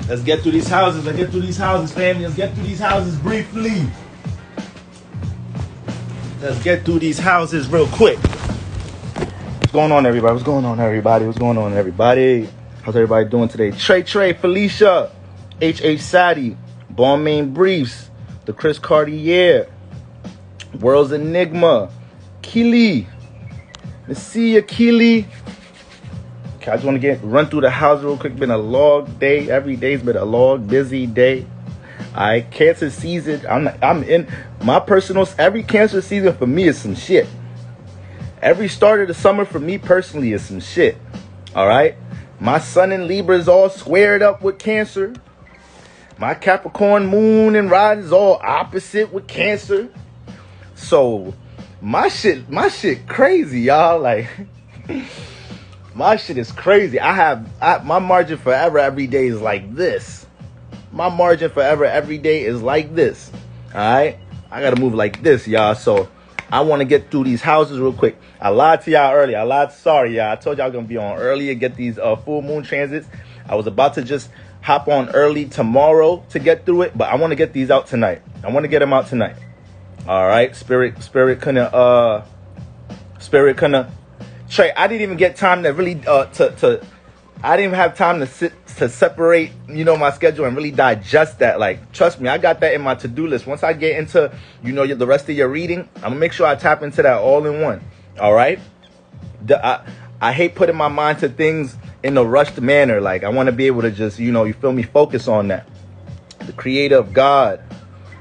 Let's get through these houses. Let's get through these houses, family. Let's get through these houses briefly. Let's get through these houses real quick. What's going on, everybody? What's going on, everybody? What's going on, everybody? How's everybody doing today? Trey, Felicia, H. Sadie, Balmain Briefs, the Chris Cartier, World's Enigma, Keely, Messia Keely. Okay, I just want to run through the house real quick. Been a long day. Every day's been a long, busy day. Cancer season. I'm in my personal. Every cancer season for me is some shit. Every start of the summer for me personally is some shit. All right. My sun in Libra is all squared up with Cancer. My Capricorn moon and rise is all opposite with Cancer. So my shit crazy, y'all. Like my shit is crazy. My margin forever every day is like this. My margin forever every day is like this. All right. I gotta move like this, y'all. So I want to get through these houses real quick. I lied to y'all earlier. Sorry, y'all. I told y'all gonna be on early and get these full moon transits. I was about to just hop on early tomorrow to get through it, but I want to get these out tonight. I want to get them out tonight. All right, spirit kinda. Trey, I didn't even get time to really I didn't even have time to separate, my schedule and really digest that. Like, trust me, I got that in my to-do list. Once I get into, the rest of your reading, I'm gonna make sure I tap into that all in one. All right. I hate putting my mind to things in a rushed manner. Like, I want to be able to just, you feel me, focus on that. The creator of God,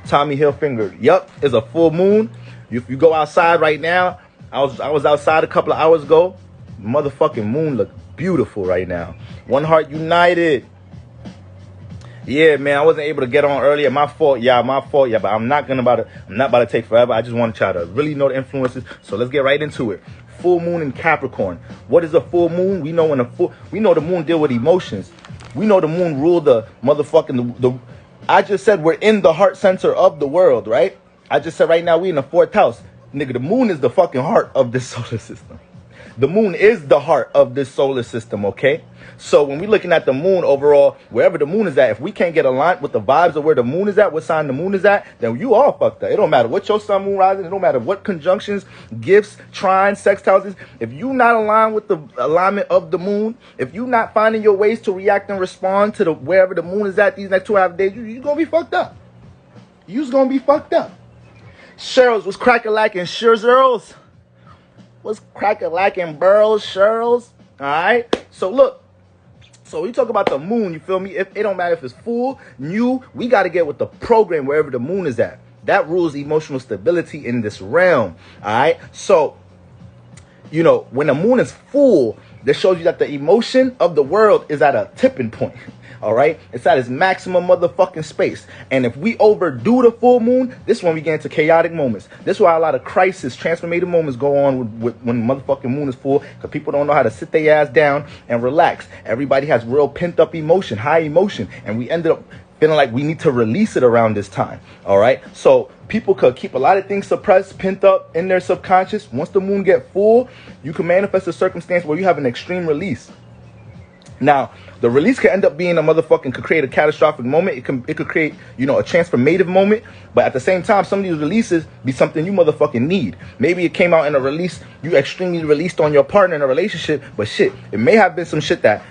Tommy Hilfiger. Yup, is a full moon. If you go outside right now, I was outside a couple of hours ago. Motherfucking moon look beautiful right now. One Heart United. Yeah, man, I wasn't able to get on earlier. My fault, yeah. But I'm not about to take forever. I just want y'all to really know the influences. So let's get right into it. Full moon in Capricorn. What is a full moon? We know the moon deal with emotions. We know the moon rule the motherfucking I just said we're in the heart center of the world, right? I just said right now we in the 4th house. Nigga, the moon is the fucking heart of this solar system. The moon is the heart of this solar system, okay? So when we're looking at the moon overall, wherever the moon is at, if we can't get aligned with the vibes of where the moon is at, what sign the moon is at, then you all fucked up. It don't matter what your sun, moon, rising. It don't matter what conjunctions, gifts, trines, sextiles. If you not aligned with the alignment of the moon, if you not finding your ways to react and respond to wherever the moon is at these next 2.5 days, you're going to be fucked up. You're going to be fucked up. Cheryl's was crack-a-lacking. Scherls. What's crack-a-lacking burls, Sherls? All right. So look. So we talk about the moon. You feel me? It don't matter if it's full, new. We got to get with the program wherever the moon is at. That rules emotional stability in this realm. All right. So, when the moon is full, that shows you that the emotion of the world is at a tipping point. All right. It's at its maximum motherfucking space. And if we overdo the full moon, this is when we get into chaotic moments. This is why a lot of crisis, transformative moments go on when the motherfucking moon is full, because people don't know how to sit their ass down and relax. Everybody has real pent up emotion, high emotion. And we ended up feeling like we need to release it around this time. All right. So people could keep a lot of things suppressed, pent up in their subconscious. Once the moon get full, you can manifest a circumstance where you have an extreme release. Now, the release can end up being could create a catastrophic moment. It could create, a transformative moment. But at the same time, some of these releases be something you motherfucking need. Maybe it came out in a release, you extremely released on your partner in a relationship. But shit, it may have been some shit that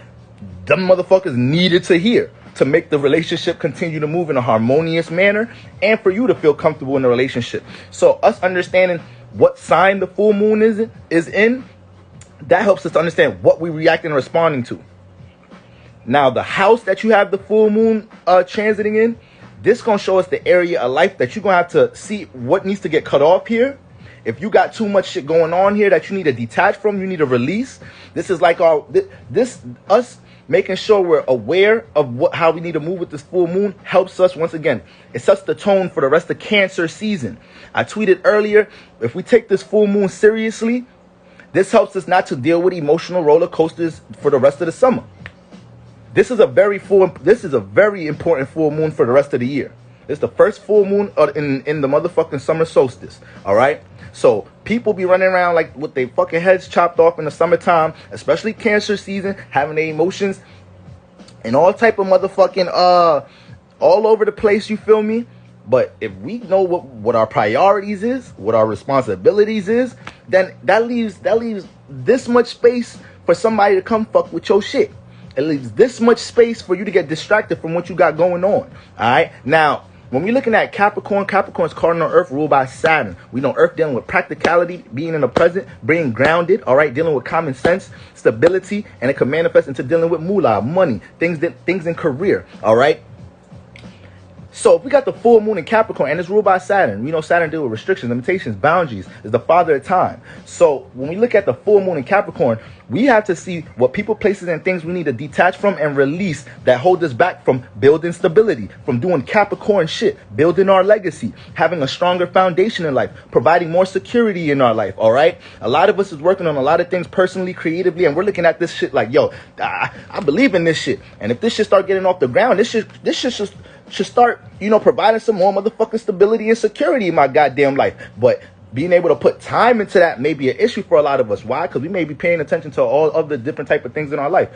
them motherfuckers needed to hear to make the relationship continue to move in a harmonious manner and for you to feel comfortable in the relationship. So us understanding what sign the full moon is in, that helps us to understand what we reacting and responding to. Now, the house that you have the full moon transiting in, this going to show us the area of life that you're going to have to see what needs to get cut off here. If you got too much shit going on here that you need to detach from, you need to release. This is like us making sure we're aware of how we need to move with this full moon helps us. Once again, it sets the tone for the rest of Cancer season. I tweeted earlier, if we take this full moon seriously, this helps us not to deal with emotional roller coasters for the rest of the summer. This is a very important full moon for the rest of the year. It's the first full moon in the motherfucking summer solstice. All right. So people be running around like with their fucking heads chopped off in the summertime, especially Cancer season, having their emotions and all type of motherfucking all over the place. You feel me? But if we know what our priorities is, what our responsibilities is, then that leaves this much space for somebody to come fuck with your shit. It leaves this much space for you to get distracted from what you got going on. All right. Now, when we're looking at Capricorn, Capricorn's cardinal Earth ruled by Saturn. We know Earth dealing with practicality, being in the present, being grounded, all right, dealing with common sense, stability, and it can manifest into dealing with moolah, money, things in career, all right? So if we got the full moon in Capricorn and it's ruled by Saturn, we know Saturn deals with restrictions, limitations, boundaries, is the father of time. So when we look at the full moon in Capricorn, we have to see what people, places, and things we need to detach from and release that hold us back from building stability, from doing Capricorn shit, building our legacy, having a stronger foundation in life, providing more security in our life, all right? A lot of us is working on a lot of things personally, creatively, and we're looking at this shit like, yo, I believe in this shit. And if this shit start getting off the ground, this shit should start, providing some more motherfucking stability and security in my goddamn life. But being able to put time into that may be an issue for a lot of us. Why? Because we may be paying attention to all of the different type of things in our life.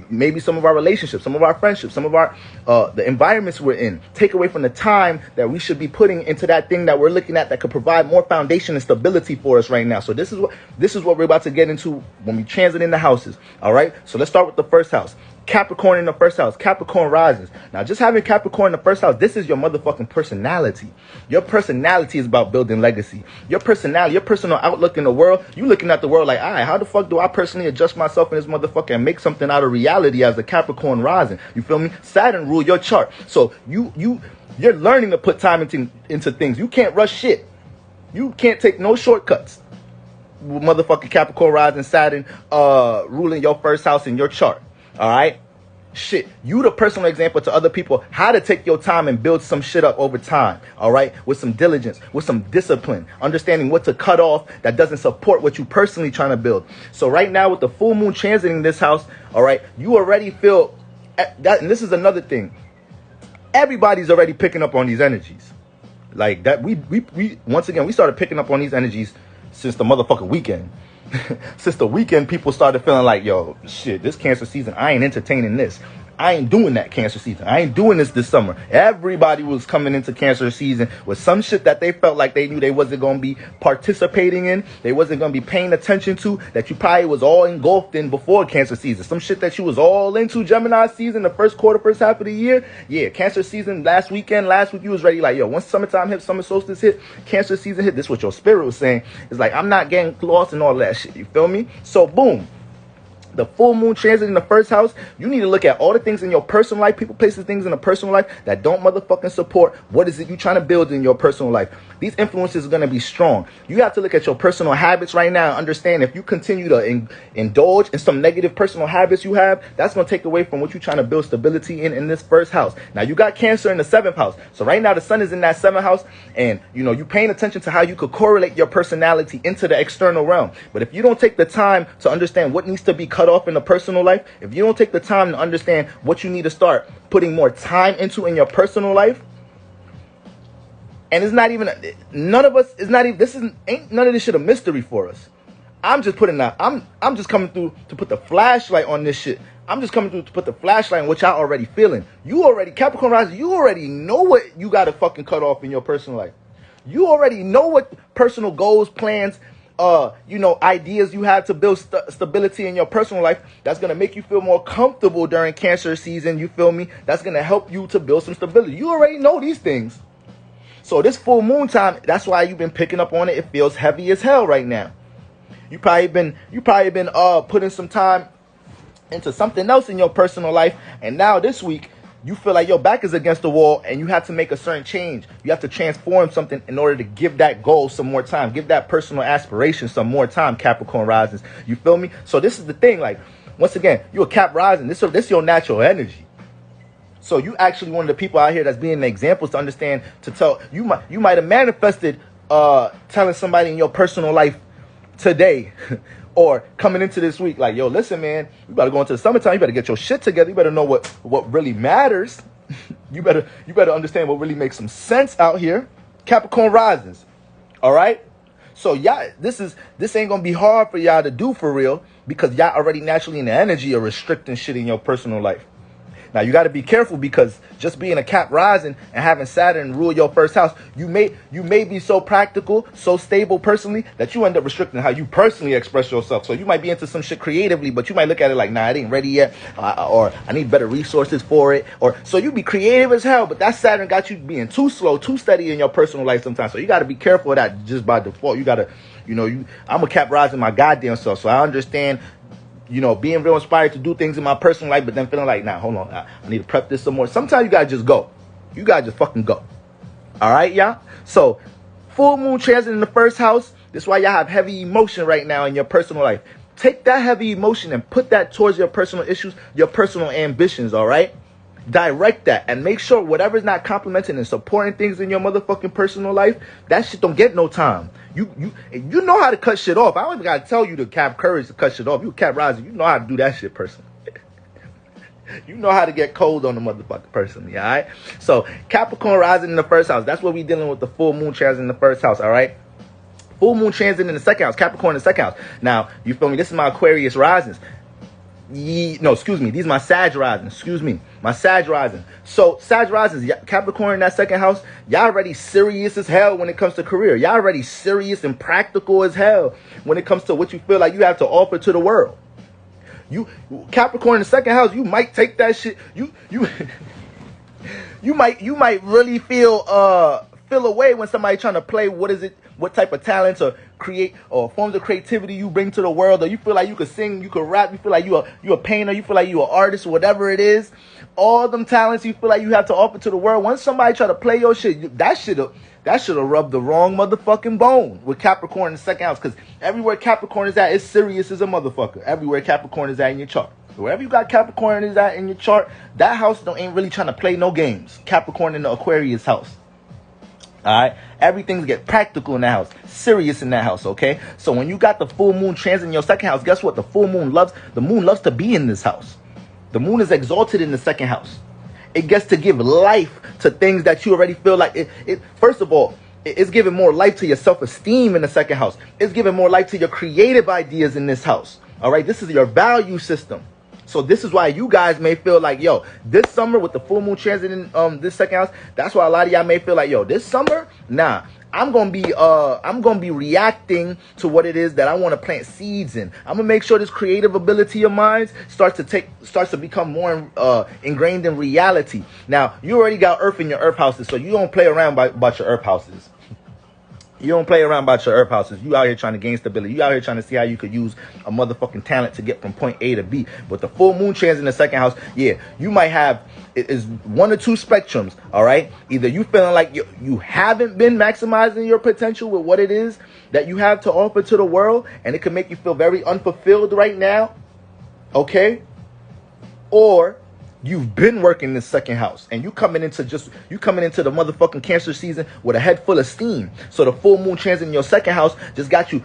Maybe some of our relationships, some of our friendships, some of our the environments we're in take away from the time that we should be putting into that thing that we're looking at that could provide more foundation and stability for us right now. So this is what we're about to get into when we transit in the houses. All right. So let's start with the first house. Capricorn in the first house, Capricorn rises. Now, just having Capricorn in the first house, this is your motherfucking personality. Your personality is about building legacy. Your personality, your personal outlook in the world, you looking at the world like, all right, how the fuck do I personally adjust myself in this motherfucker and make something out of reality as a Capricorn rising? You feel me? Saturn rule your chart. So you're learning to put time into things. You can't rush shit. You can't take no shortcuts. Motherfucking Capricorn rising, Saturn ruling your first house in your chart. All right. Shit. You the personal example to other people how to take your time and build some shit up over time. All right. With some diligence, with some discipline, understanding what to cut off that doesn't support what you personally trying to build. So right now with the full moon transiting this house, all right, you already feel that. And this is another thing. Everybody's already picking up on these energies like that. We once again, we started picking up on these energies since the motherfucking weekend. Since the weekend, people started feeling like, yo, shit, this Cancer season, I ain't entertaining this. I ain't doing that Cancer season. I ain't doing this summer. Everybody was coming into Cancer season with some shit that they felt like they knew they wasn't going to be participating in. They wasn't going to be paying attention to, that you probably was all engulfed in before Cancer season. Some shit that you was all into Gemini season, the first quarter, first half of the year. Yeah, Cancer season, last week, you was ready like, yo, once summertime hit, summer solstice hit, Cancer season hit. This is what your spirit was saying. It's like, I'm not getting lost in all that shit. You feel me? So, boom. The full moon transit in the first house, you need to look at all the things in your personal life, people, places, things in the personal life that don't motherfucking support what is it you trying to build in your personal life. These influences are going to be strong. You have to look at your personal habits right now and understand if you continue to indulge in some negative personal habits you have, that's going to take away from what you're trying to build stability in this first house. Now, you got Cancer in the seventh house. So right now, the sun is in that seventh house and, you're paying attention to how you could correlate your personality into the external realm. But if you don't take the time to understand what needs to be cut off in the personal life, if you don't take the time to understand what you need to start putting more time into in your personal life, and it's not even none of us is not even ain't none of this shit a mystery for us. I'm just putting that I'm just coming through to put the flashlight on this shit. I'm just coming through to put the flashlight on what y'all already feeling. You already, Capricorn rising, you already know what you got to fucking cut off in your personal life. You already know what personal goals, plans, ideas you have to build stability in your personal life that's going to make you feel more comfortable during Cancer season. You feel me? That's going to help you to build some stability. You already know these things. So this full moon time, that's why you've been picking up on it. It feels heavy as hell right now. You probably been putting some time into something else in your personal life, and now this week you feel like your back is against the wall and you have to make a certain change. You have to transform something in order to give that goal some more time, give that personal aspiration some more time, Capricorn risings. You feel me? So this is the thing, like, once again, you're a Cap rising. This is your natural energy. So you actually one of the people out here that's being examples to understand, to tell, you might have manifested telling somebody in your personal life today or coming into this week like, yo, listen, man, you better go into the summertime, you better get your shit together, you better know what really matters. You better understand what really makes some sense out here. Capricorn risings. All right? So y'all, this ain't gonna be hard for y'all to do for real, because y'all already naturally in the energy of restricting shit in your personal life. Now you got to be careful, because just being a Cap rising and having Saturn rule your first house, you may be so practical, so stable personally, that you end up restricting how you personally express yourself. So you might be into some shit creatively, but you might look at it like, nah, it ain't ready yet, or I need better resources for it, or so you be creative as hell, but that Saturn got you being too slow, too steady in your personal life sometimes. So you got to be careful of that just by default. You got to, I'm a Cap rising my goddamn self, so I understand. Being real inspired to do things in my personal life, but then feeling like, nah, hold on, I need to prep this some more. Sometimes you gotta just go. You gotta just fucking go. All right, y'all? So, full moon transit in the first house. This is why y'all have heavy emotion right now in your personal life. Take that heavy emotion and put that towards your personal issues, your personal ambitions, all right? Direct that and make sure whatever's not complimenting and supporting things in your motherfucking personal life, that shit don't get no time. You know how to cut shit off. I don't even gotta tell you to have courage to cut shit off. You Cap rising, you know how to do that shit personally. You know how to get cold on the motherfucker personally, all right? So Capricorn rising in the first house. That's what we dealing with, the full moon transit in the first house, all right? Full moon transit in the second house, Capricorn in the second house. Now, you feel me? This is my Aquarius risings. These are my Sag rising. My Sag rising. So Sag rising, Capricorn in that second house, y'all already serious as hell when it comes to career. Y'all already serious and practical as hell when it comes to what you feel like you have to offer to the world. You Capricorn in the second house, you might take that shit. You might really feel away when somebody trying to play what type of talents or create or forms of creativity you bring to the world, or you feel like you could sing, you could rap, you feel like you a painter, you feel like you an artist, or whatever it is. All them talents you feel like you have to offer to the world. Once somebody try to play your shit, that shit'll rub the wrong motherfucking bone with Capricorn in the second house, because everywhere Capricorn is at, it's serious as a motherfucker. Everywhere Capricorn is at in your chart. Wherever you got Capricorn is at in your chart, that house ain't really trying to play no games. Capricorn in the Aquarius house. Alright, everything's get practical in that house, serious in that house, okay? So when you got the full moon transit in your second house, guess what? The moon loves to be in this house. The moon is exalted in the second house. It gets to give life to things that you already feel like it first of all, it's giving more life to your self-esteem in the second house. It's giving more life to your creative ideas in this house. All right, this is your value system. So this is why you guys may feel like, yo, this summer with the full moon transit in this second house, that's why a lot of y'all may feel like, yo, this summer, nah, I'm gonna be reacting to what it is that I want to plant seeds in. I'm gonna make sure this creative ability of mine starts to become more ingrained in reality. Now, you already got Earth in your Earth houses, so you don't play around about your Earth houses. You don't play around about your Earth houses. You out here trying to gain stability. You out here trying to see how you could use a motherfucking talent to get from point A to B. But the full moon transit in the second house, yeah, you might have, it is one or two spectrums, all right? Either you feeling like you haven't been maximizing your potential with what it is that you have to offer to the world, and it can make you feel very unfulfilled right now, okay? Or you've been working this second house, and you coming into the motherfucking Cancer season with a head full of steam. So the full moon transit in your second house just got you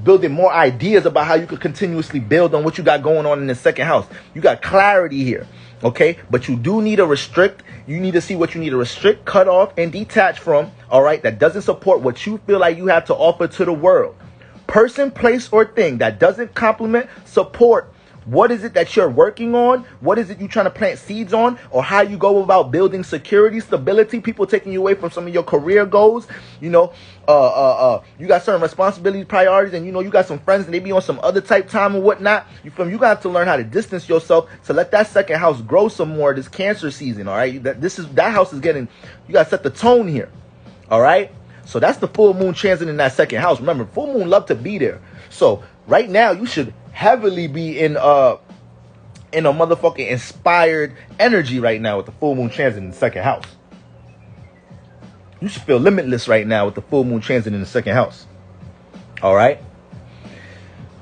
building more ideas about how you could continuously build on what you got going on in the second house. You got clarity here, okay? But you do need to restrict. You need to see what you need to restrict, cut off, and detach from, all right? That doesn't support what you feel like you have to offer to the world. Person, place, or thing that doesn't complement, support, what is it that you're working on? What is it you're trying to plant seeds on? Or how you go about building security, stability, people taking you away from some of your career goals. You know, you got certain responsibilities, priorities, and you got some friends and they be on some other type time or whatnot. You got to learn how to distance yourself to let that second house grow some more this Cancer season, all right? That house is getting, you got to set the tone here, all right? So that's the full moon transit in that second house. Remember, full moon love to be there. So right now you should heavily be in a motherfucking inspired energy right now with the full moon transit in the second house. You should feel limitless right now with the full moon transit in the second house. All right.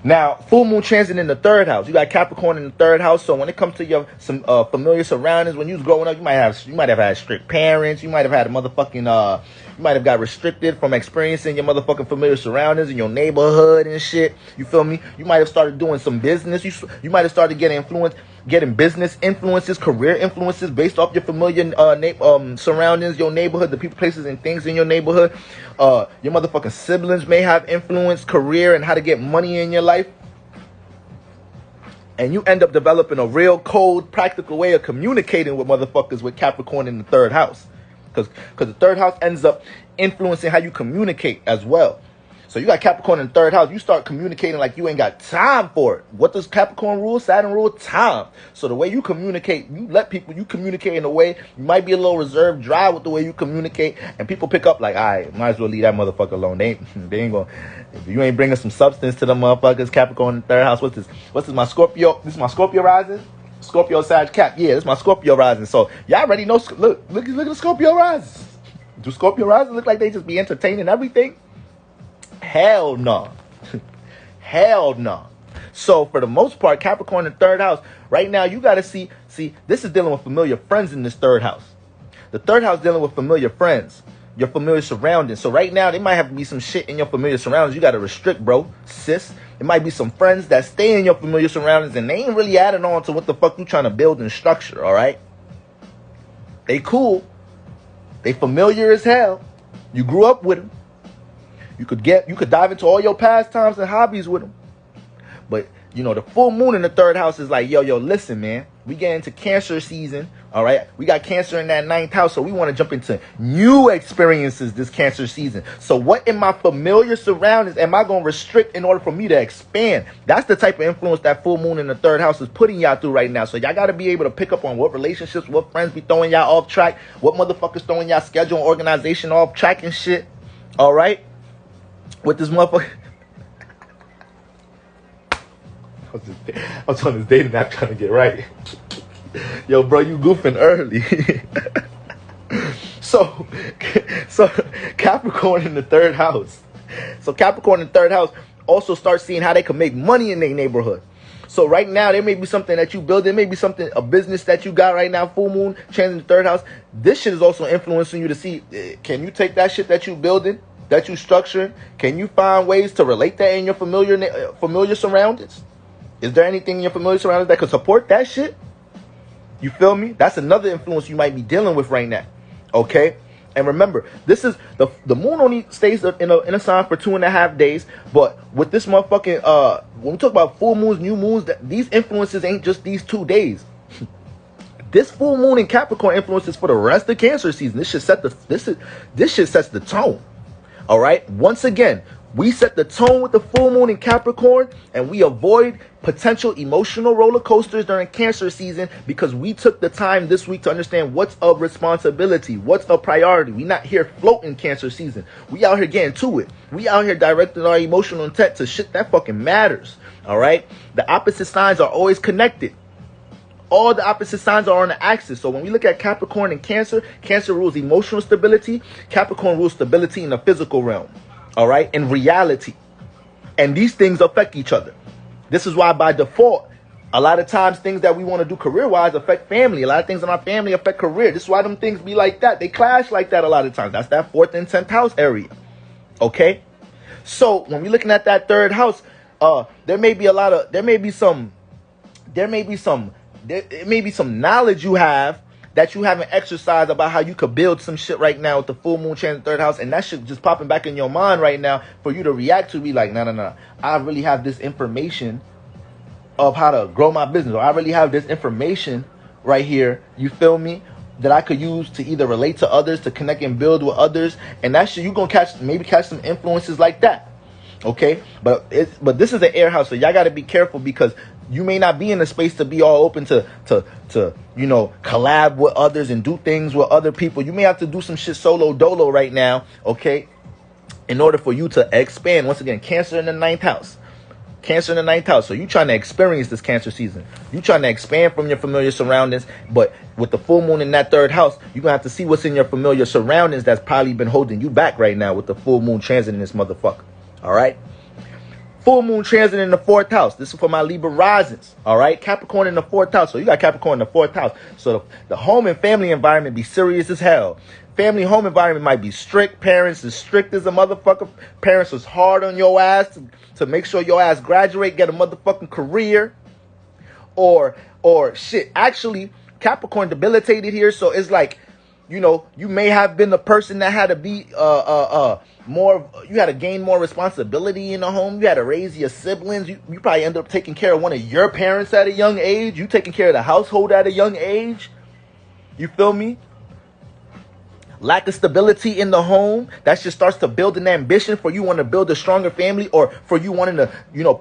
Now, full moon transit in the third house. You got Capricorn in the third house. So when it comes to your some familiar surroundings, when you was growing up, you might have had strict parents. You might have had a motherfucking You might have got restricted from experiencing your motherfucking familiar surroundings in your neighborhood and shit. You feel me? You might have started doing some business. You might have started getting business influences, career influences based off your familiar surroundings, your neighborhood, the people, places, and things in your neighborhood. Your motherfucking siblings may have influence, career, and how to get money in your life. And you end up developing a real cold, practical way of communicating with motherfuckers with Capricorn in the third house. Because the third house ends up influencing how you communicate as well. So you got Capricorn in the third house. You start communicating like you ain't got time for it. What does Capricorn rule? Saturn rule? Time. So the way you communicate, you communicate in a way, you might be a little reserved, dry with the way you communicate. And people pick up like, all right, might as well leave that motherfucker alone. They ain't gonna, if you ain't bringing some substance to them motherfuckers, Capricorn in the third house. What's this, my Scorpio? This is my Scorpio rising? Scorpio Sag Cap. Yeah, this is my Scorpio rising. So y'all already know, look at the Scorpio rises. Do Scorpio rises look like they just be entertaining everything? Hell no. Hell no. So for the most part, Capricorn in the third house, right now you got to see, this is dealing with familiar friends in this third house. The third house dealing with familiar friends, your familiar surroundings. So right now, there might have to be some shit in your familiar surroundings you got to restrict, bro, sis. It might be some friends that stay in your familiar surroundings and they ain't really adding on to what the fuck you trying to build and structure, all right? They cool. They familiar as hell. You grew up with them. You could dive into all your pastimes and hobbies with them. But, you know, the full moon in the third house is like, yo, listen, man. We get into Cancer season, all right? We got Cancer in that ninth house, so we want to jump into new experiences this Cancer season. So what in my familiar surroundings am I going to restrict in order for me to expand? That's the type of influence that full moon in the third house is putting y'all through right now. So y'all got to be able to pick up on what relationships, what friends be throwing y'all off track, what motherfuckers throwing y'all schedule and organization off track and shit, all right? With this motherfucker. I was on this dating app trying to get right. Yo, bro, you goofing early. So Capricorn in the third house. So Capricorn in the third house also start seeing how they can make money in their neighborhood. So right now, there may be something that you build. There may be a business that you got right now, full moon, chance in the third house. This shit is also influencing you to see, can you take that shit that you building, that you structuring? Can you find ways to relate that in your familiar surroundings? Is there anything in your familiar surroundings that could support that shit? You feel me? That's another influence you might be dealing with right now. Okay? And remember, this is the moon only stays in a sign for 2.5 days. But with this motherfucking when we talk about full moons, new moons, these influences ain't just these 2 days. This full moon in Capricorn influences for the rest of Cancer season. This shit sets the tone. All right? Once again, we set the tone with the full moon in Capricorn, and we avoid potential emotional roller coasters during Cancer season because we took the time this week to understand what's a responsibility, what's a priority. We not here floating Cancer season. We out here getting to it. We out here directing our emotional intent to shit that fucking matters. All right? The opposite signs are always connected. All the opposite signs are on the axis. So when we look at Capricorn and Cancer, Cancer rules emotional stability. Capricorn rules stability in the physical realm. All right, in reality. And these things affect each other. This is why by default, a lot of times things that we want to do career-wise affect family. A lot of things in our family affect career. This is why them things be like that. They clash like that a lot of times. That's that 4th and 10th house area. Okay? So when we're looking at that third house, there may be some knowledge you have that you haven't exercised about how you could build some shit right now with the full moon chance in the third house, and that shit just popping back in your mind right now for you to react to, be like, no. I really have this information of how to grow my business, or I really have this information right here, you feel me, that I could use to either relate to others, to connect and build with others, and that shit, you gonna catch some influences like that. Okay? But this is an air house, so y'all gotta be careful because you may not be in a space to be all open to collab with others and do things with other people. You may have to do some shit solo dolo right now, okay? In order for you to expand. Once again, Cancer in the 9th house. Cancer in the 9th house. So you trying to experience this Cancer season. You trying to expand from your familiar surroundings. But with the full moon in that 3rd house, you're going to have to see what's in your familiar surroundings that's probably been holding you back right now with the full moon transit in this motherfucker. All right? Full moon transit in the 4th house. This is for my Libra risings. All right? Capricorn in the 4th house. So you got Capricorn in the 4th house. So the home and family environment be serious as hell. family home environment might be strict. Parents is strict as a motherfucker. Parents was hard on your ass to make sure your ass graduate, get a motherfucking career. Or shit, actually, Capricorn debilitated here, so it's like, you know, you may have been the person that had to be more, you had to gain more responsibility in the home. You had to raise your siblings. You probably end up taking care of one of your parents at a young age. You taking care of the household at a young age. You feel me? Lack of stability in the home, that just starts to build an ambition for you want to build a stronger family, or for you wanting to, you know,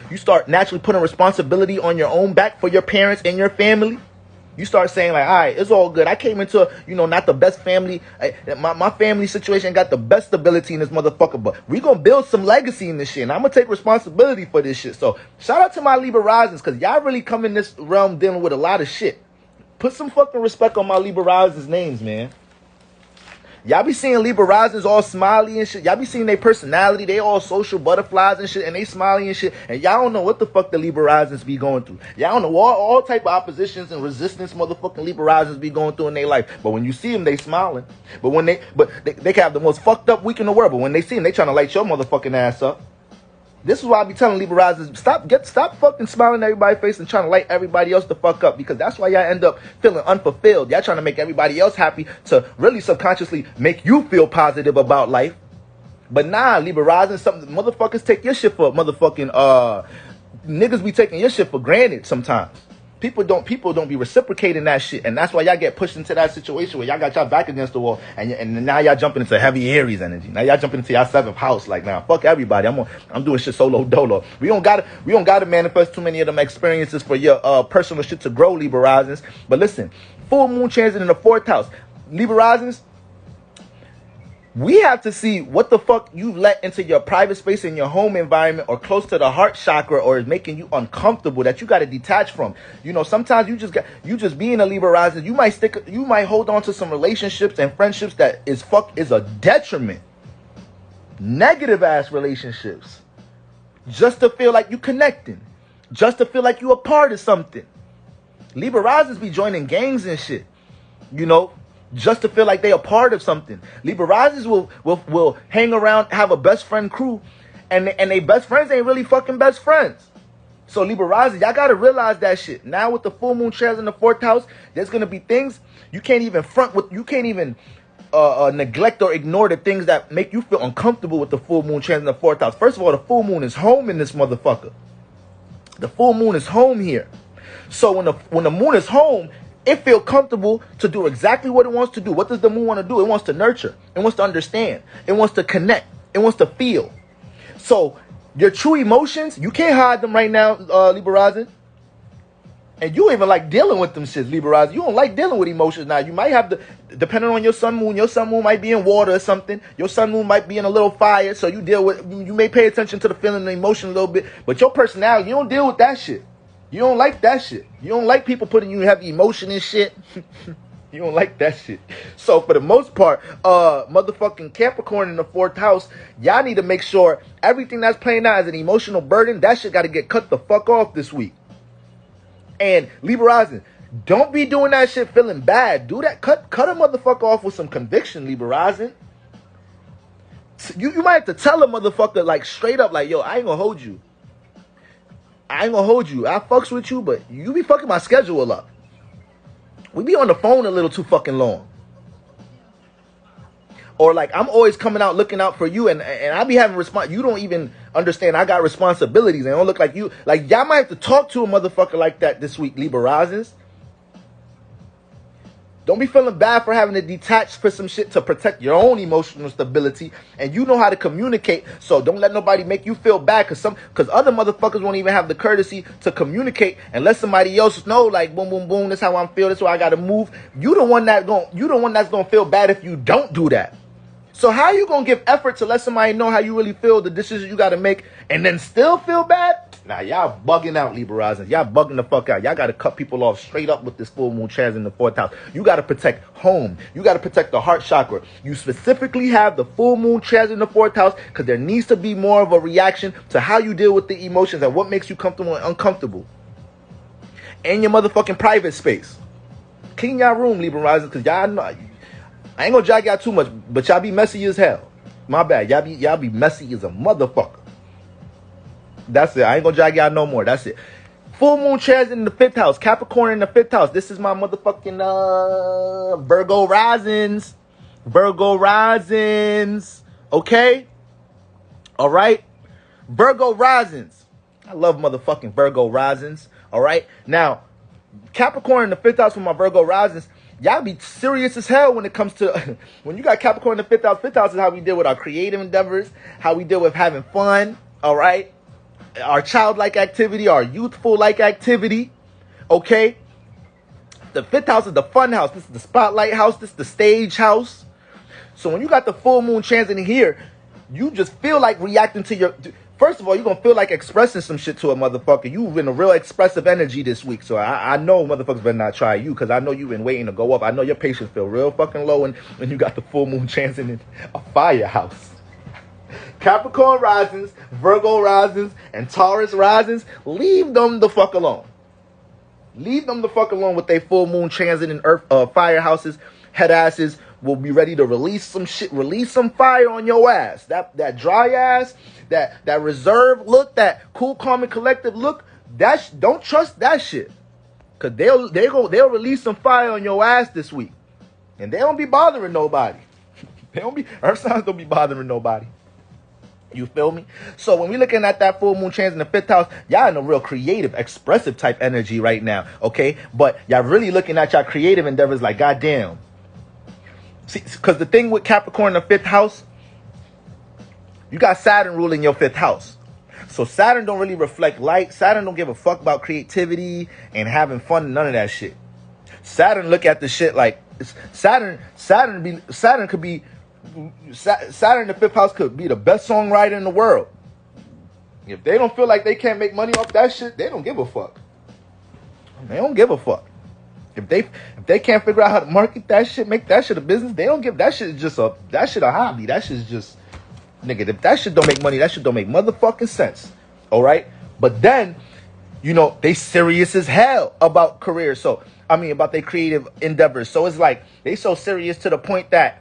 you start naturally putting responsibility on your own back for your parents and your family. You start saying like, all right, it's all good. I came into, you know, not the best family. My family situation got the best stability in this motherfucker, but we gonna build some legacy in this shit, and I'm gonna take responsibility for this shit. So shout out to my Libra risings, because y'all really come in this realm dealing with a lot of shit. Put some fucking respect on my Libra risings names, man. Y'all be seeing Libra risings all smiley and shit. Y'all be seeing their personality. They all social butterflies and shit. And they smiley and shit. And y'all don't know what the fuck the Libra risings be going through. Y'all don't know all type of oppositions and resistance motherfucking Libra risings be going through in their life. But when you see them, they smiling. But when they can have the most fucked up week in the world. But when they see them, they trying to light your motherfucking ass up. This is why I be telling Libra risers, stop fucking smiling in everybody's face and trying to light everybody else the fuck up, because that's why y'all end up feeling unfulfilled. Y'all trying to make everybody else happy to really subconsciously make you feel positive about life. But nah, Libra rising, something motherfuckers take your shit for motherfucking niggas be taking your shit for granted sometimes. People don't be reciprocating that shit, and that's why y'all get pushed into that situation where y'all got y'all back against the wall, and now y'all jumping into heavy Aries energy. Now y'all jumping into y'all 7th house. Like, now fuck everybody. I'm doing shit solo dolo. We don't gotta manifest too many of them experiences for your personal shit to grow, Libra risings. But listen, full moon transit in the 4th house, Libra risings. We have to see what the fuck you let into your private space in your home environment, or close to the heart chakra, or is making you uncomfortable, that you got to detach from. You know, sometimes you just being a Libra rising, you might hold on to some relationships and friendships that is a detriment. Negative ass relationships. Just to feel like you connecting. Just to feel like you a part of something. Libra risings be joining gangs and shit. You know, just to feel like they a part of something. Libra risings will hang around, have a best friend crew, and they best friends ain't really fucking best friends. So Libra risings, y'all gotta realize that shit. Now with the full moon transit in the 4th house, there's gonna be things you can't even neglect or ignore, the things that make you feel uncomfortable with the full moon transit in the 4th house. First of all, the full moon is home in this motherfucker. The full moon is home here. So when the moon is home, it feels comfortable to do exactly what it wants to do. What does the moon want to do? It wants to nurture. It wants to understand. It wants to connect. It wants to feel. So your true emotions, you can't hide them right now, Libra rising. And you even like dealing with them shits, Libra rising. You don't like dealing with emotions now. You might have depending on your sun moon might be in water or something. Your sun moon might be in a little fire. So you may pay attention to the feeling and the emotion a little bit. But your personality, you don't deal with that shit. You don't like that shit. You don't like people putting you heavy emotion and shit. You don't like that shit. So for the most part, motherfucking Capricorn in the 4th house, y'all need to make sure everything that's playing out as an emotional burden, that shit got to get cut the fuck off this week. And Libra rising, don't be doing that shit feeling bad. Do that. Cut a motherfucker off with some conviction, Libra rising. You might have to tell a motherfucker like straight up, like, yo, I ain't gonna hold you. I fucks with you, but you be fucking my schedule up. We be on the phone a little too fucking long. Or like, I'm always coming out looking out for you, and I be having you don't even understand I got responsibilities, and I don't look like you. Like, y'all might have to talk to a motherfucker like that this week, Libra risings. Don't be feeling bad for having to detach for some shit to protect your own emotional stability. And you know how to communicate. So don't let nobody make you feel bad. Because other motherfuckers won't even have the courtesy to communicate and let somebody else know, like, boom, boom, boom, this is how I'm feeling. This is why I got to move. You the one that's going to feel bad if you don't do that. So how you going to give effort to let somebody know how you really feel, the decisions you got to make, and then still feel bad? Nah, y'all bugging out, Libra rising. Y'all bugging the fuck out. Y'all got to cut people off straight up with this full moon transit in the 4th house. You got to protect home. You got to protect the heart chakra. You specifically have the full moon transit in the 4th house because there needs to be more of a reaction to how you deal with the emotions and what makes you comfortable and uncomfortable. And your motherfucking private space. Clean your room, Libra rising, because y'all know. I ain't gonna drag y'all too much, but y'all be messy as hell. My bad. Y'all be messy as a motherfucker. That's it. I ain't gonna drag y'all no more. That's it. Full moon transit in the 5th house. Capricorn in the 5th house. This is my motherfucking Virgo risings. Virgo risings. Okay? Alright? Virgo risings. I love motherfucking Virgo risings. Alright? Now, Capricorn in the 5th house for my Virgo risings. Y'all be serious as hell when it comes to when you got Capricorn in the 5th house. 5th house is how we deal with our creative endeavors, how we deal with having fun, all right? Our childlike activity, our youthful-like activity, okay? The 5th house is the fun house. This is the spotlight house. This is the stage house. So when you got the full moon transit in here, you just feel like reacting to your... First of all, you're going to feel like expressing some shit to a motherfucker. You've been a real expressive energy this week. So I know motherfuckers better not try you because I know you've been waiting to go up. I know your patience feel real fucking low when you got the full moon transit in a firehouse. Capricorn risings, Virgo risings, and Taurus risings, leave them the fuck alone. Leave them the fuck alone with their full moon transit in earth firehouses. Head asses will be ready to release some shit, release some fire on your ass. That dry ass, that reserved look, that cool, calm, and collective look, don't trust that shit. Cause they'll release some fire on your ass this week. And they don't be bothering nobody. Earth signs don't be bothering nobody. You feel me? So when we looking at that full moon transit in the 5th house, y'all in a real creative, expressive type energy right now, okay? But y'all really looking at y'all creative endeavors like, goddamn. See, because the thing with Capricorn in the 5th house, you got Saturn ruling your 5th house. So Saturn don't really reflect light. Saturn don't give a fuck about creativity and having fun and none of that shit. Saturn look at the shit like Saturn in the 5th house could be the best songwriter in the world. If they don't feel like they can't make money off that shit, they don't give a fuck. They don't give a fuck. If they can't figure out how to market that shit, make that shit a business, they don't give that shit a hobby. That shit is just, nigga, if that shit don't make money, that shit don't make motherfucking sense. All right? But then, you know, they serious as hell about careers. So, I mean, about their creative endeavors. So it's like, they so serious to the point that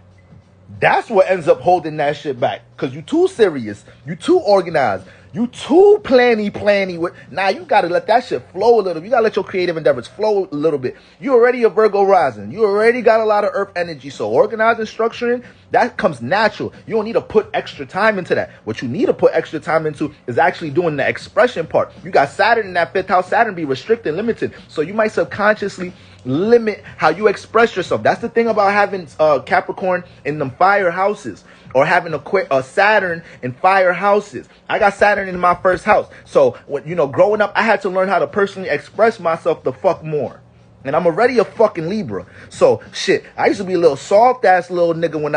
that's what ends up holding that shit back. Because you too serious. You too organized. You too planny with. Nah, you got to let that shit flow a little. You got to let your creative endeavors flow a little bit. You already a Virgo rising. You already got a lot of earth energy. So organizing, structuring, that comes natural. You don't need to put extra time into that. What you need to put extra time into is actually doing the expression part. You got Saturn in that 5th house. Saturn be restricted, limited. So you might subconsciously limit how you express yourself. That's the thing about having Capricorn in them fire houses, or having a Saturn in fire houses. I got Saturn in my 1st house. So when, you know, growing up, I had to learn how to personally express myself the fuck more. And I'm already a fucking Libra. So shit, I used to be a little soft ass little nigga when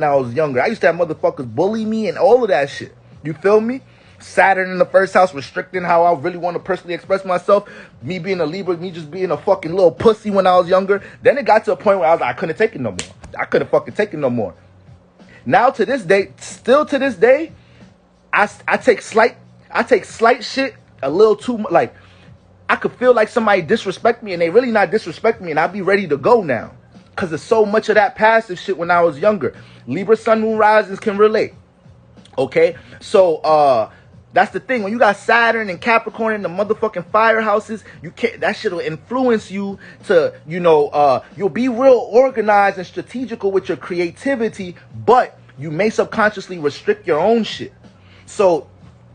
I was younger. I used to have motherfuckers bully me and all of that shit. You feel me? Saturn in the 1st house restricting how I really want to personally express myself. Me being a Libra, me just being a fucking little pussy when I was younger. Then it got to a point where I was like, I couldn't take it no more. I couldn't fucking take it no more. Now to this day, still to this day, I take slight shit a little too much. Like, I could feel like somebody disrespect me and they really not disrespect me, and I'll be ready to go now. Because there's so much of that passive shit when I was younger. Libra, Sun, Moon, Risings can relate. Okay? So, that's the thing. When you got Saturn and Capricorn in the motherfucking firehouses, you can't. That shit will influence you to, you know, you'll be real organized and strategical with your creativity, but you may subconsciously restrict your own shit. So,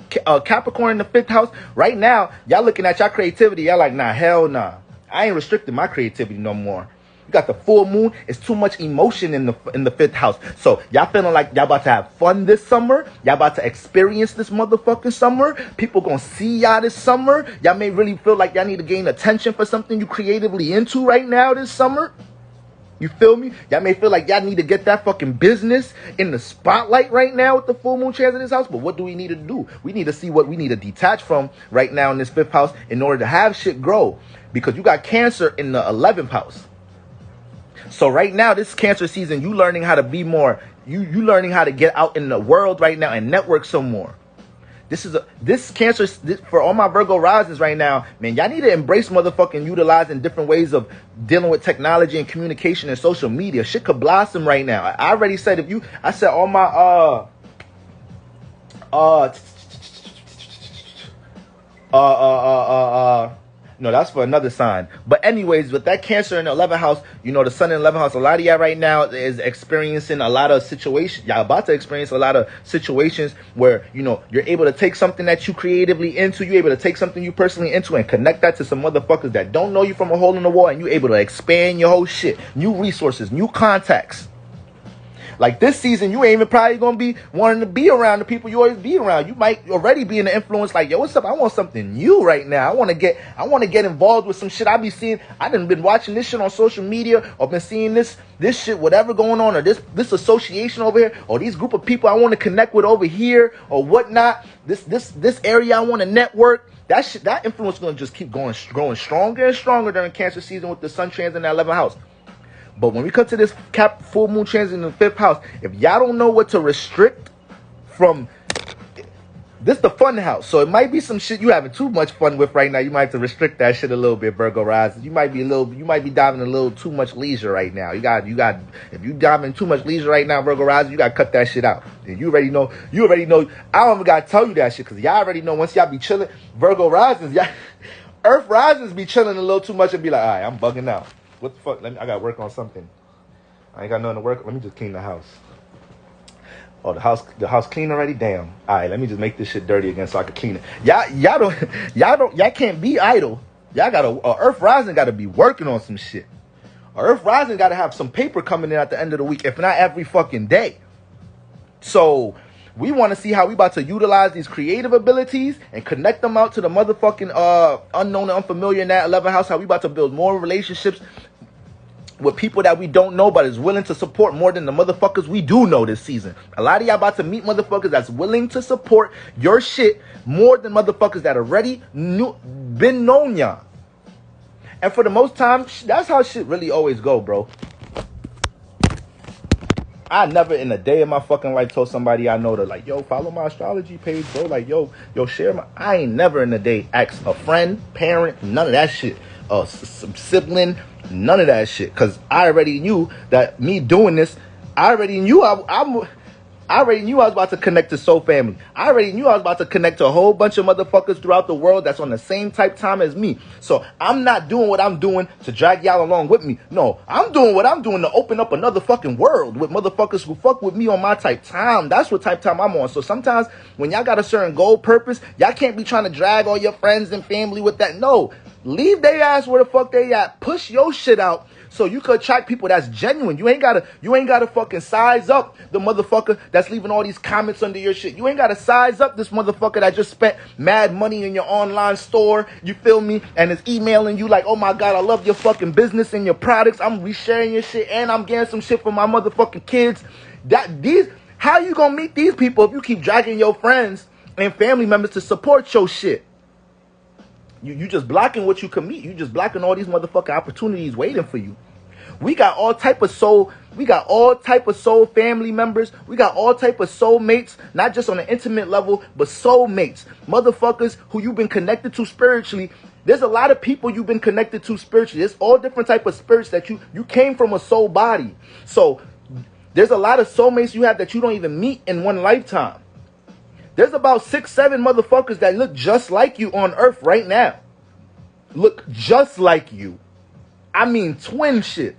Capricorn in the 5th house, right now, y'all looking at your creativity, y'all like, nah, hell nah. I ain't restricting my creativity no more. You got the full moon. It's too much emotion in the 5th house. So y'all feeling like y'all about to have fun this summer. Y'all about to experience this motherfucking summer. People gonna see y'all this summer. Y'all may really feel like y'all need to gain attention for something you creatively into right now this summer. You feel me? Y'all may feel like y'all need to get that fucking business in the spotlight right now with the full moon transit in this house. But what do we need to do? We need to see what we need to detach from right now in this 5th house in order to have shit grow. Because you got Cancer in the 11th house. So right now, this Cancer season, you learning how to be more, you learning how to get out in the world right now and network some more. This cancer for all my Virgo risings right now, man. Y'all need to embrace motherfucking utilizing different ways of dealing with technology and communication and social media. Shit could blossom right now. I already said I said all my no, that's for another sign. But anyways, with that Cancer in the 11th house, you know, the sun in the 11th house, a lot of y'all right now is experiencing a lot of situations. Y'all about to experience a lot of situations where, you know, you're able to take something that you creatively into, you're able to take something you personally into and connect that to some motherfuckers that don't know you from a hole in the wall, and you're able to expand your whole shit. New resources, new contacts. Like this season, you ain't even probably gonna be wanting to be around the people you always be around. You might already be in the influence like, yo, what's up? I want something new right now. I want to get involved with some shit I be seeing. I done been watching this shit on social media, or been seeing this shit, whatever going on, or this association over here, or these group of people I want to connect with over here, or whatnot. This area I want to network. That influence is gonna just keep growing stronger and stronger during Cancer season with the sun transit in that 11th house. But when we come to this full moon transit in the 5th house, if y'all don't know what to restrict from, this the fun house. So it might be some shit you having too much fun with right now. You might have to restrict that shit a little bit, Virgo rising. You might be diving a little too much leisure right now. You got if you diving too much leisure right now, Virgo rising, you got to cut that shit out. And you already know. I don't even got to tell you that shit, because y'all already know once y'all be chilling, Virgo risings, y'all, Earth risings be chilling a little too much and be like, all right, I'm bugging out. What the fuck? I gotta work on something. I ain't got nothing to work. Let me just clean the house. Oh, the house clean already? Damn. All right, let me just make this shit dirty again so I can clean it. Y'all can't be idle. Earth rising gotta be working on some shit. Earth rising gotta have some paper coming in at the end of the week, if not every fucking day. So we want to see how we about to utilize these creative abilities and connect them out to the motherfucking unknown and unfamiliar in that 11th house. How we about to build more relationships with people that we don't know but is willing to support more than the motherfuckers we do know this season. A lot of y'all about to meet motherfuckers that's willing to support your shit more than motherfuckers that already been known y'all. And for the most time, that's how shit really always go, bro. I never in a day of my fucking life told somebody I know to, like, yo, follow my astrology page, bro. Like, yo, share my. I ain't never in a day asked a friend, parent, none of that shit. Some sibling, none of that shit. Because I already knew that me doing this, I already knew I already knew I was about to connect to Soul Family. I already knew I was about to connect to a whole bunch of motherfuckers throughout the world that's on the same type time as me. So I'm not doing what I'm doing to drag y'all along with me. No, I'm doing what I'm doing to open up another fucking world with motherfuckers who fuck with me on my type time. That's what type time I'm on. So sometimes when y'all got a certain goal purpose, y'all can't be trying to drag all your friends and family with that. No, leave they ass where the fuck they at. Push your shit out. So you could attract people that's genuine. You ain't gotta fucking size up the motherfucker that's leaving all these comments under your shit. You ain't gotta size up this motherfucker that just spent mad money in your online store. You feel me? And is emailing you like, oh my God, I love your fucking business and your products. I'm resharing your shit and I'm getting some shit for my motherfucking kids. How you gonna meet these people if you keep dragging your friends and family members to support your shit? You just blocking what you can meet. You just blocking all these motherfucking opportunities waiting for you. We got all type of soul family members. We got all type of soulmates, not just on an intimate level, but soulmates. Motherfuckers who you've been connected to spiritually. There's a lot of people you've been connected to spiritually. There's all different type of spirits that you came from a soul body. So there's a lot of soulmates you have that you don't even meet in one lifetime. There's about 6, 7 motherfuckers that look just like you on earth right now. Look just like you. I mean twin shit.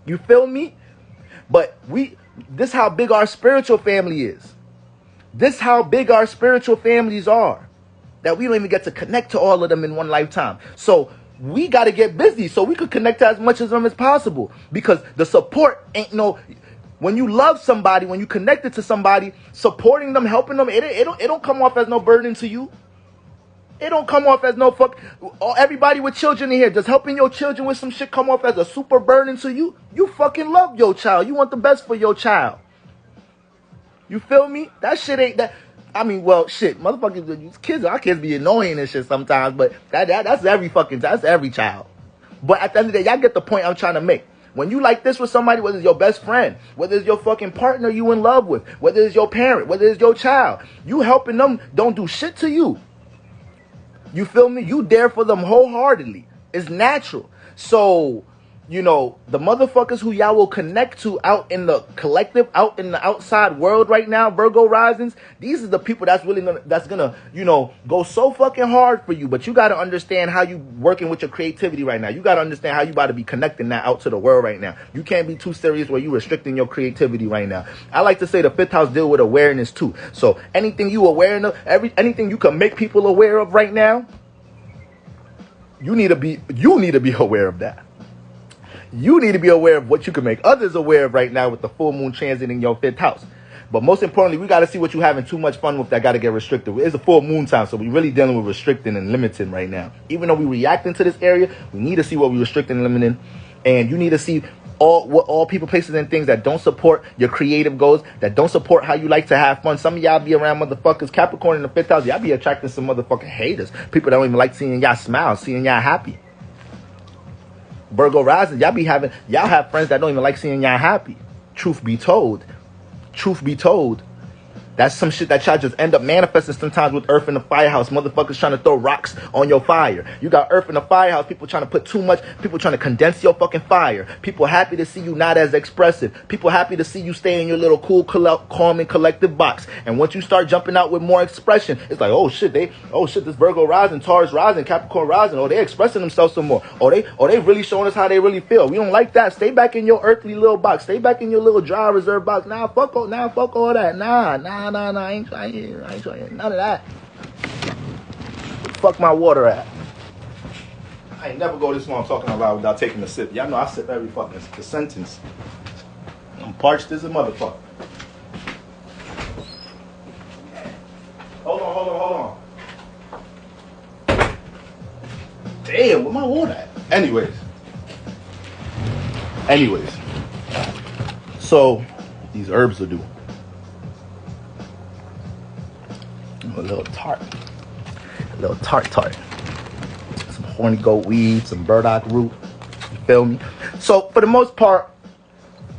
You feel me? But this how big our spiritual family is. This how big our spiritual families are. That we don't even get to connect to all of them in one lifetime. So we got to get busy so we could connect to as much of them as possible. Because the support ain't no... When you love somebody, when you connected to somebody, supporting them, helping them, it don't come off as no burden to you. It don't come off as no fuck. Everybody with children in here, does helping your children with some shit come off as a super burden to you? You fucking love your child. You want the best for your child. You feel me? That shit ain't that. I mean, well, shit, motherfuckers, our kids be annoying and shit sometimes, but that's every child. But at the end of the day, y'all get the point I'm trying to make. When you like this with somebody, whether it's your best friend, whether it's your fucking partner you in love with, whether it's your parent, whether it's your child, you helping them don't do shit to you. You feel me? You there for them wholeheartedly. It's natural. So, you know, the motherfuckers who y'all will connect to out in the collective, out in the outside world right now, Virgo risings, these are the people that's gonna, you know, go so fucking hard for you. But you gotta understand how you working with your creativity right now. You gotta understand how you about to be connecting that out to the world right now. You can't be too serious where you restricting your creativity right now. I like to say the fifth house deal with awareness too. So anything you aware of, anything you can make people aware of right now, you need to be aware of that. You need to be aware of what you can make others aware of right now with the full moon transit in your fifth house. But most importantly, we got to see what you're having too much fun with that got to get restricted. It's a full moon time, so we're really dealing with restricting and limiting right now. Even though we're reacting to this area, we need to see what we're restricting and limiting. And you need to see all people, places, and things that don't support your creative goals, that don't support how you like to have fun. Some of y'all be around motherfuckers, Capricorn in the fifth house, y'all be attracting some motherfucking haters. People that don't even like seeing y'all smile, seeing y'all happy. Virgo rising, y'all have friends that don't even like seeing y'all happy. Truth be told, that's some shit that y'all just end up manifesting sometimes with Earth in the firehouse. Motherfuckers trying to throw rocks on your fire. You got Earth in the firehouse. People trying to put too much. People trying to condense your fucking fire. People happy to see you not as expressive. People happy to see you stay in your little cool, calm, and collective box. And once you start jumping out with more expression, it's like, oh shit, this Virgo rising, Taurus rising, Capricorn rising. Oh, they expressing themselves some more. Oh, they really showing us how they really feel. We don't like that. Stay back in your earthly little box. Stay back in your little dry reserve box. Fuck all that. Nah. I ain't trying none of that. Fuck my water at. I ain't never go this long talking about without taking a sip. Y'all know I sip every fucking sentence. I'm parched as a motherfucker. Hold on. Damn, where my water at? Anyways. So, these herbs will do. A little tart. Some horny goat weed, some burdock root. You feel me? So for the most part,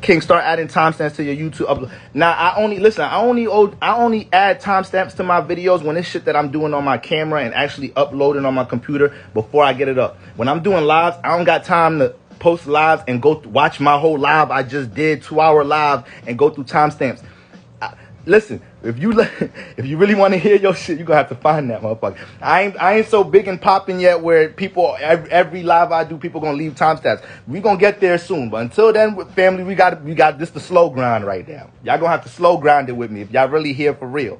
King, start adding timestamps to your YouTube upload. Now I only add timestamps to my videos when it's shit that I'm doing on my camera and actually uploading on my computer before I get it up. When I'm doing lives, I don't got time to post lives and go watch my whole live I just did, 2-hour live, and go through timestamps. Listen, if you really want to hear your shit, you're going to have to find that motherfucker. I ain't so big and popping yet where people, every live I do, people going to leave timestamps. We going to get there soon. But until then, with family, we got this the slow grind right now. Y'all going to have to slow grind it with me if y'all really here for real.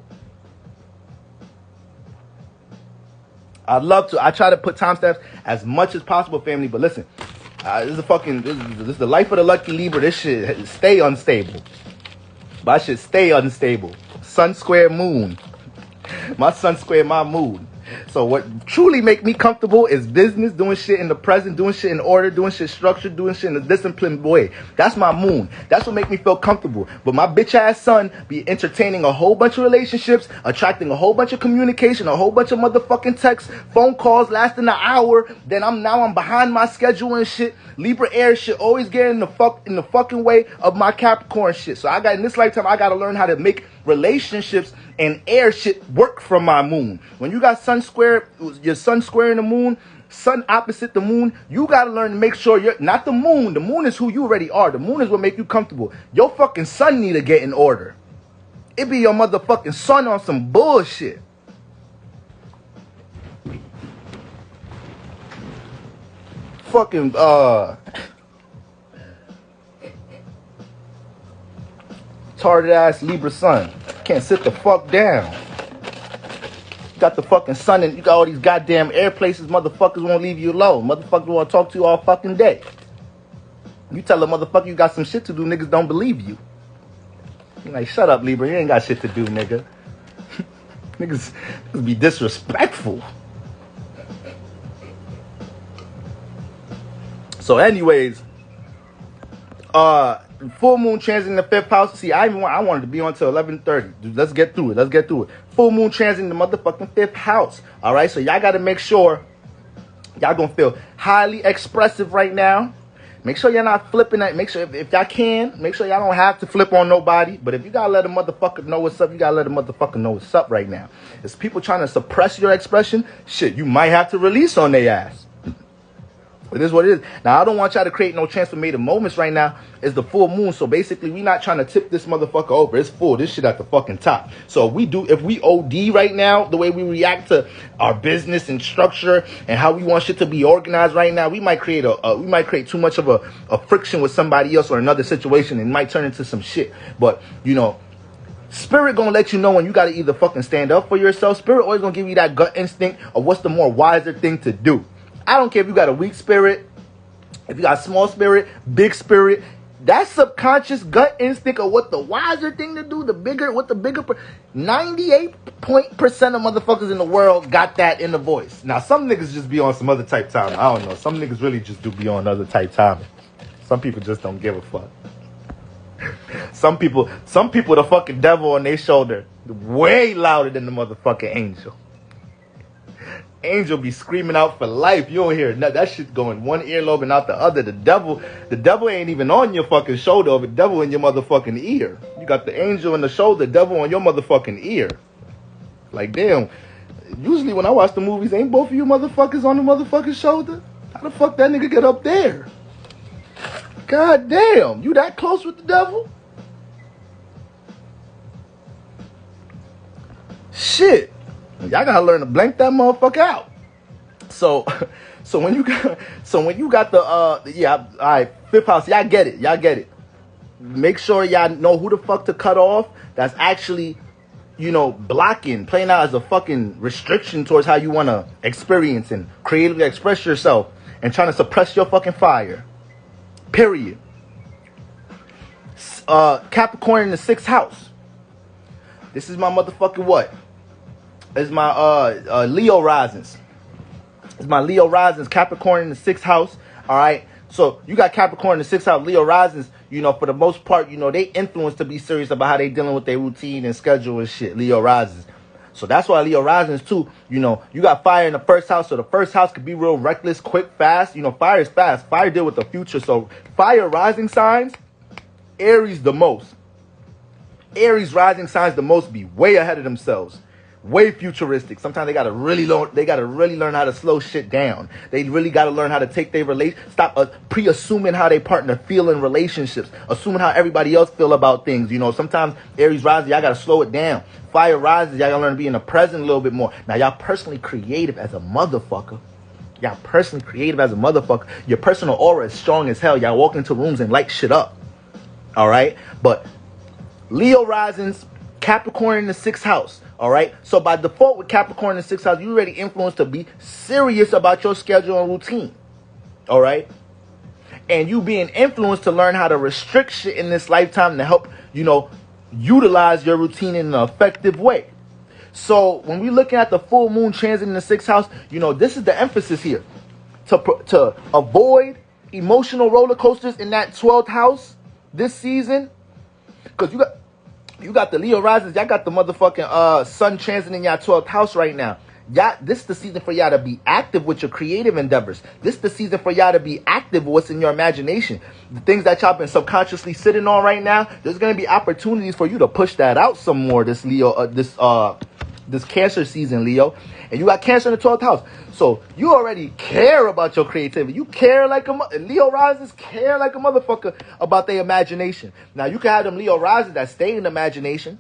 I'd love to. I try to put timestamps as much as possible, family. But listen, this is the life of the lucky Libra. This shit stay unstable. But I should stay unstable. Sun square moon. My sun square my moon. So what truly make me comfortable is business, doing shit in the present, doing shit in order, doing shit structured, doing shit in a disciplined way. That's my moon. That's what make me feel comfortable. But my bitch ass sun be entertaining a whole bunch of relationships, attracting a whole bunch of communication, a whole bunch of motherfucking texts, phone calls lasting an hour. Then I'm behind my schedule and shit. Libra air shit always getting in the fucking way of my Capricorn shit. So in this lifetime, I gotta learn how to make relationships and air shit work from my moon. When you got your sun square in the moon, sun opposite the moon, you gotta learn to make sure you're not the moon. The moon is who you already are. The moon is what make you comfortable. Your fucking sun need to get in order. It be your motherfucking sun on some bullshit. Fucking retarded ass Libra sun. Can't sit the fuck down. You got the fucking sun and you got all these goddamn air places. Motherfuckers won't leave you alone. Motherfuckers want to talk to you all fucking day. You tell a motherfucker you got some shit to do, niggas don't believe you. You're like, shut up, Libra. You ain't got shit to do, nigga. niggas be disrespectful. So anyways, full moon transit in the fifth house. See, I wanted to be on till 11:30. Dude, let's get through it. Full moon transit in the motherfucking fifth house. All right, so y'all got to make sure y'all gonna feel highly expressive right now. Make sure y'all not flipping that. Make sure if y'all can, make sure y'all don't have to flip on nobody. But if you gotta let a motherfucker know what's up, you gotta let a motherfucker know what's up right now. It's people trying to suppress your expression. Shit, you might have to release on their ass. It is what it is. Now, I don't want y'all to create no transformative moments right now. It's the full moon. So basically, we not trying to tip this motherfucker over. It's full. This shit at the fucking top. So if we OD right now, the way we react to our business and structure and how we want shit to be organized right now, we might create too much of a friction with somebody else or another situation, and it might turn into some shit. But, Spirit gonna let you know when you gotta either fucking stand up for yourself. Spirit always gonna give you that gut instinct of what's the more wiser thing to do. I don't care if you got a weak spirit, if you got small spirit, big spirit. That subconscious gut instinct of what the wiser thing to do, 98% of motherfuckers in the world got that in the voice. Now, some niggas just be on some other type time. I don't know. Some niggas really just do be on other type time. Some people just don't give a fuck. Some people, the fucking devil on their shoulder, way louder than the motherfucking angel. Angel be screaming out for life. You don't hear that shit going one earlobe and out the other. The devil ain't even on your fucking shoulder. The devil in your motherfucking ear. You got the angel in the shoulder, the devil on your motherfucking ear. Like, damn. Usually when I watch the movies, ain't both of you motherfuckers on the motherfucking shoulder? How the fuck that nigga get up there? God damn. You that close with the devil? Shit. Y'all gotta learn to blank that motherfucker out. So when you got the all right, fifth house, y'all get it. Make sure y'all know who the fuck to cut off. That's actually, blocking, playing out as a fucking restriction towards how you wanna experience and creatively express yourself and trying to suppress your fucking fire. Period. Capricorn in the 6th house. This is my motherfucking what? It's my Leo risings. It's my Leo risings, Capricorn in the 6th house. All right. So you got Capricorn in the 6th house, Leo risings. For the most part, they influence to be serious about how they dealing with their routine and schedule and shit. Leo risings. So that's why Leo risings too. You got fire in the 1st house. So the 1st house could be real reckless, quick, fast. Fire is fast. Fire deal with the future. So fire rising signs, Aries the most. Aries rising signs the most be way ahead of themselves. Way futuristic. Sometimes they gotta really learn how to slow shit down. They really gotta learn how to take their stop pre-assuming how they partner feel in relationships, assuming how everybody else feel about things. Sometimes Aries rising, y'all gotta slow it down. Fire rises, y'all gotta learn to be in the present a little bit more. Now y'all personally creative as a motherfucker. Your personal aura is strong as hell. Y'all walk into rooms and light shit up. All right, but Leo risings, Capricorn in the 6th house. All right. So by default with Capricorn in the 6th house, you already influenced to be serious about your schedule and routine. All right. And you being influenced to learn how to restrict shit in this lifetime to help, utilize your routine in an effective way. So when we looking at the full moon transit in the 6th house, this is the emphasis here to avoid emotional roller coasters in that 12th house this season. Because you got the Leo risings. Y'all got the motherfucking sun transit in y'all 12th house right now. This is the season for y'all to be active with your creative endeavors. This is the season for y'all to be active with what's in your imagination. The things that y'all been subconsciously sitting on right now, there's going to be opportunities for you to push that out some more this Leo, this Cancer season, Leo. And you got Cancer in the 12th house. So you already care about your creativity. You care like Leo risings care like a motherfucker about their imagination. Now you can have them Leo risings that stay in the imagination.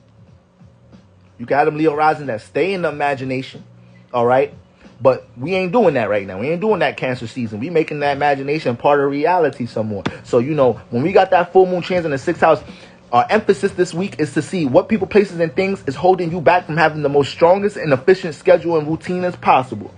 All right. But we ain't doing that right now. We ain't doing that Cancer season. We making that imagination part of reality some more. So, when we got that full moon transit in the 6th house, our emphasis this week is to see what people, places, and things is holding you back from having the most strongest and efficient schedule and routine as possible.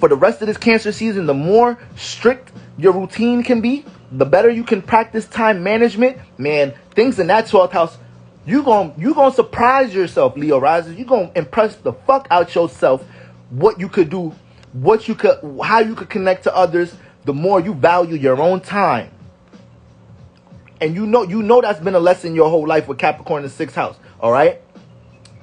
For the rest of this Cancer season, the more strict your routine can be, the better you can practice time management. Man, things in that 12th house, you gonna surprise yourself, Leo risers. You gonna impress the fuck out yourself what you could do, how you could connect to others, the more you value your own time. And you know that's been a lesson your whole life with Capricorn in the 6th house. All right.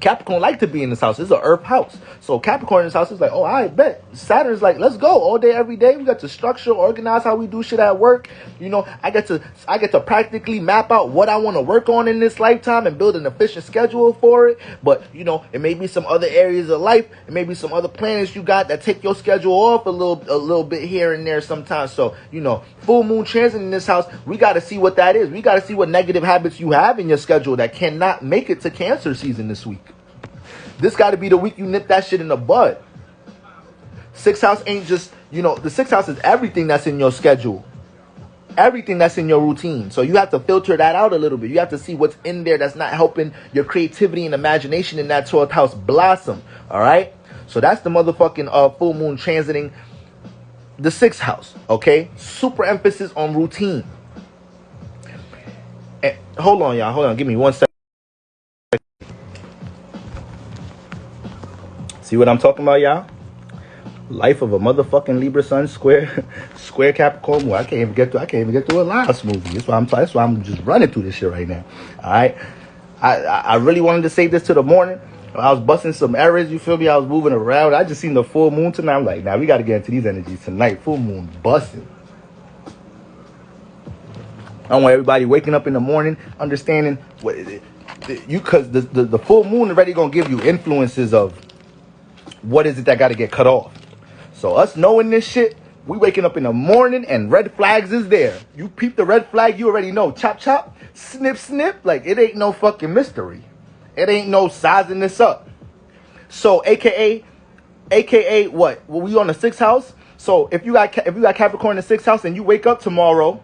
Capricorn like to be in this house. It's an earth house. So Capricorn in this house is like, oh, I bet. Saturn's like, let's go all day, every day. We got to structure, organize how we do shit at work. You know, I get to practically map out what I want to work on in this lifetime and build an efficient schedule for it. But, you know, it may be some other areas of life. It may be some other planets you got that take your schedule off a little bit here and there sometimes. So, you know, full moon transit in this house, we got to see what that is. We got to see what negative habits you have in your schedule that cannot make it to Cancer season this week. This got to be the week you nip that shit in the bud. Sixth house ain't just, you know, the sixth house is everything that's in your schedule. Everything that's in your routine. So you have to filter that out a little bit. You have to see what's in there that's not helping your creativity and imagination in that 12th house blossom. All right? So that's the motherfucking full moon transiting the sixth house. Okay? Super emphasis on routine. And, hold on, y'all. Hold on. Give me 1 second. See what I'm talking about, y'all? Life of a motherfucking Libra Sun square Capricorn. Well, I can't even get through a line smoothly. That's why I'm just running through this shit right now. All right. I really wanted to save this to the morning. I was busting some errors. You feel me? I was moving around. I just seen the full moon tonight. I'm like, nah, we got to get into these energies tonight. Full moon busting. I want everybody waking up in the morning, understanding what because the full moon already gonna give you influences of what is it that got to get cut off. So us knowing this shit, we waking up in the morning and red flags is there. You peep the red flag, you already know. Chop, chop, snip, snip. Like, it ain't no fucking mystery. It ain't no sizing this up. So, AKA what? Well, we on the sixth house. So, if you got Capricorn in the sixth house and you wake up tomorrow,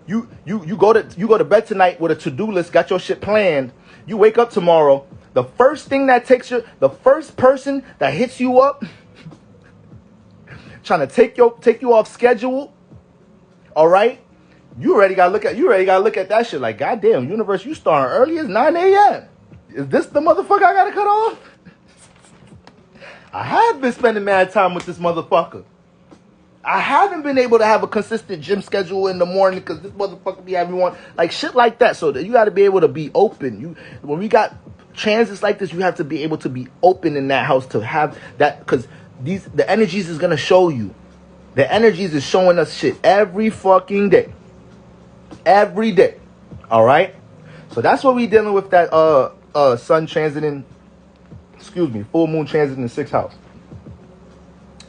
you go to bed tonight with a to-do list, got your shit planned. You wake up tomorrow. The first thing that the first person that hits you up, trying to take you off schedule, all right? You already gotta look at that shit like, goddamn, universe, you starting early as 9 a.m. Is this the motherfucker I gotta cut off? I have been spending mad time with this motherfucker. I haven't been able to have a consistent gym schedule in the morning because this motherfucker be having one like shit like that. So that you got to be able to be open. When we got transits like this, you have to be able to be open in that house to have that, because the energies is gonna show you. The energies is showing us shit every fucking day. Every day. All right. So that's what we dealing with, that sun transiting. Full moon transit in the sixth house.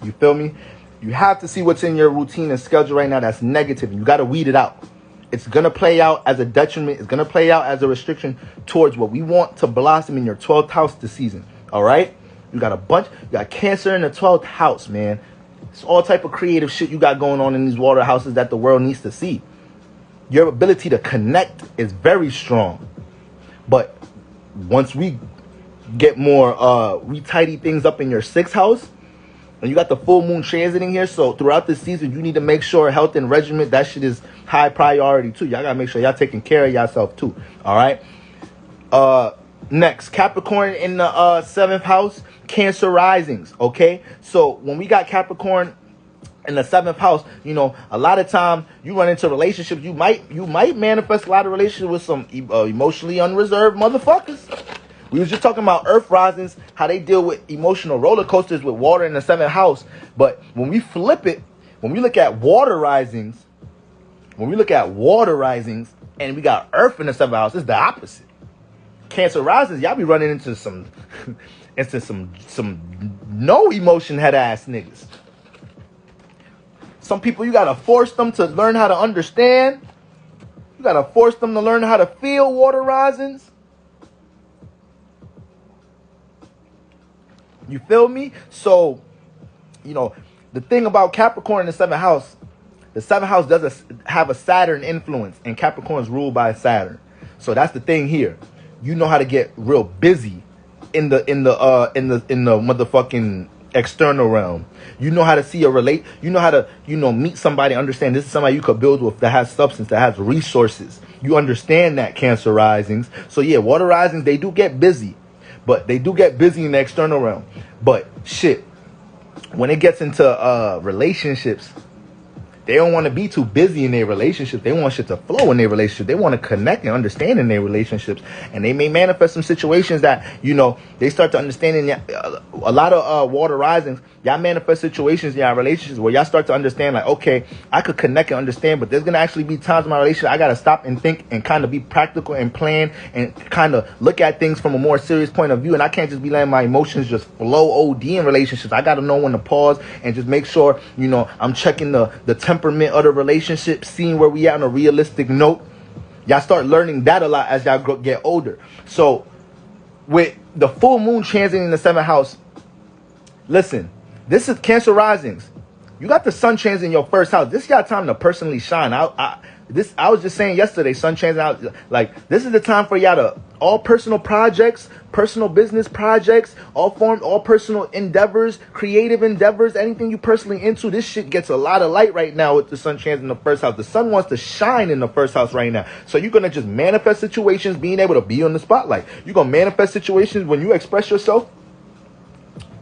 You feel me? You have to see what's in your routine and schedule right now that's negative, and you got to weed it out. It's going to play out as a detriment. It's going to play out as a restriction towards what we want to blossom in your 12th house this season. All right? You got Cancer in the 12th house, man. It's all type of creative shit you got going on in these water houses that the world needs to see. Your ability to connect is very strong. But once we get more, we tidy things up in your sixth house, and you got the full moon transiting here, so throughout this season, you need to make sure health and regimen, that shit is high priority too. Y'all got to make sure y'all taking care of yourself too. All right? Next, Capricorn in the 7th house, Cancer risings, okay? So when we got Capricorn in the 7th house, you know, a lot of time you run into relationships. You might manifest a lot of relationships with some emotionally unreserved motherfuckers. We was just talking about earth risings, how they deal with emotional roller coasters with water in the 7th house. But when we flip it, when we look at water risings, and we got earth in the 7th house, it's the opposite. Cancer risings, y'all be running into some no emotion head ass niggas. Some people, you gotta force them to learn how to understand. You gotta force them to learn how to feel water risings. You feel me? So, you know, the thing about Capricorn in the 7th house does have a Saturn influence, and Capricorn's ruled by Saturn. So that's the thing here. You know how to get real busy in the motherfucking external realm. You know how to see you know how to, meet somebody, understand this is somebody you could build with that has substance, that has resources. You understand that, Cancer risings. So yeah, water risings, they do get busy. But they do get busy in the external realm. But shit, when it gets into relationships, They don't want to be too busy in their relationship. They want shit to flow in their relationship. They want to connect and understand in their relationships. And they may manifest some situations that, they start to understand in a lot of water risings. Y'all manifest situations in y'all relationships where y'all start to understand, like, okay, I could connect and understand, but there's going to actually be times in my relationship I got to stop and think and kind of be practical and plan and kind of look at things from a more serious point of view. And I can't just be letting my emotions just flow OD in relationships. I got to know when to pause and just make sure, I'm checking the temperament of the relationship, seeing where we at on a realistic note. Y'all start learning that a lot as y'all get older. So with the full moon transiting in the 7th house, listen, this is Cancer risings. You got the sun transit in your 1st house. This got time to personally shine. I was just saying yesterday, sun transit out. Like, this is the time for y'all to all personal projects, personal business projects, all personal endeavors, creative endeavors, anything you personally into. This shit gets a lot of light right now with the sun transit in the 1st house. The sun wants to shine in the 1st house right now. So you're gonna just manifest situations, being able to be on the spotlight. You're gonna manifest situations when you express yourself.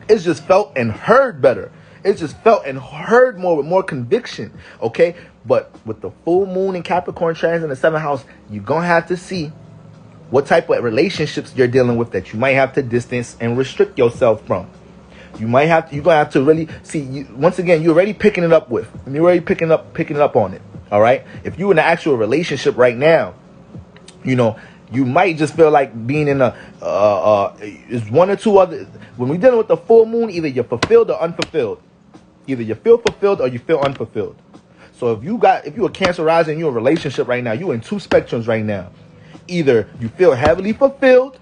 It's just felt and heard better. It's just felt and heard more with more conviction, okay? But with the full moon in Capricorn transit in the 7th house, you're going to have to see what type of relationships you're dealing with that you might have to distance and restrict yourself from. You're going to have to really see, once again, you're already picking it up you're already picking it up on it, all right? If you're in an actual relationship right now, you might just feel like being in is one or two other. When we're dealing with the full moon, either you're fulfilled or unfulfilled. Either you feel fulfilled or you feel unfulfilled. So if you're a Cancer rising, you're in a relationship right now, you're in two spectrums right now. Either you feel heavily fulfilled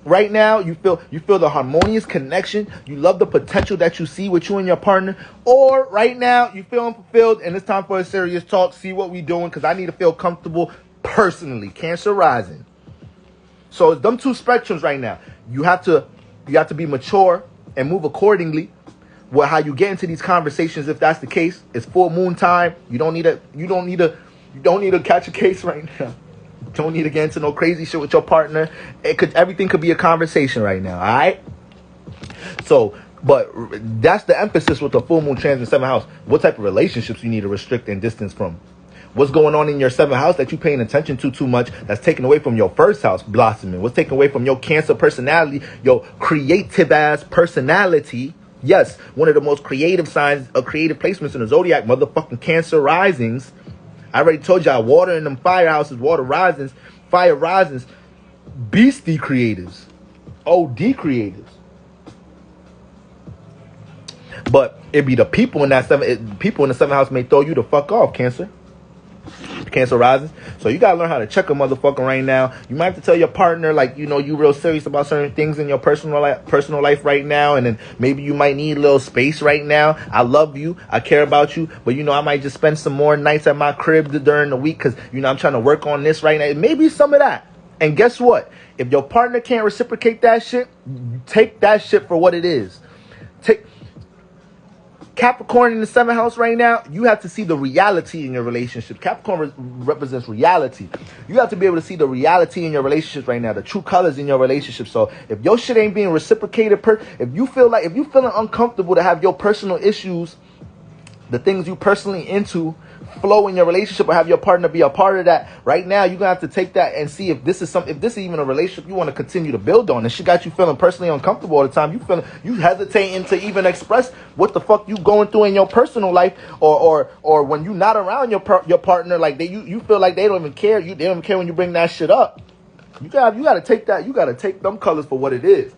right now, you feel the harmonious connection, you love the potential that you see with you and your partner, or right now you feel unfulfilled and it's time for a serious talk, see what we doing, because I need to feel comfortable personally. Cancer rising. So it's them two spectrums right now. You have to be mature and move accordingly. How you get into these conversations, if that's the case, it's full moon time. You don't need to catch a case right now. You don't need to get into no crazy shit with your partner. Everything could be a conversation right now. All right. So, but that's the emphasis with the full moon transit in the 7th house. What type of relationships you need to restrict and distance from? What's going on in your 7th house that you're paying attention to too much, that's taken away from your 1st house blossoming? What's taken away from your Cancer personality, your creative ass personality? Yes, one of the most creative signs of creative placements in the zodiac, motherfucking Cancer risings. I already told y'all, water in them fire houses, fire risings, beastie creatives, OD creatives. But it be the people in the 7th house may throw you the fuck off, Cancer rising. So you gotta learn how to check a motherfucker right now. You might have to tell your partner, like, you real serious about certain things in your personal life right now, and then maybe you might need a little space right now. I love you, I care about you, but I might just spend some more nights at my crib during the week because I'm trying to work on this right now. Maybe some of that. And guess what? If your partner can't reciprocate that shit, take that shit for what it is. Capricorn in the 7th house right now, you have to see the reality in your relationship. Capricorn represents reality. You have to be able to see the reality in your relationships right now, the true colors in your relationship. So if your shit ain't being reciprocated, if you feeling uncomfortable to have your personal issues, the things you personally into, flow in your relationship, or have your partner be a part of that, right now you're gonna have to take that and see if this is even a relationship you want to continue to build on. And she got you feeling personally uncomfortable all the time. You hesitating to even express what the fuck you going through in your personal life, or when you not around your partner, like you feel like they don't even care. They don't even care when you bring that shit up. You gotta take that. You gotta take them colors for what it is.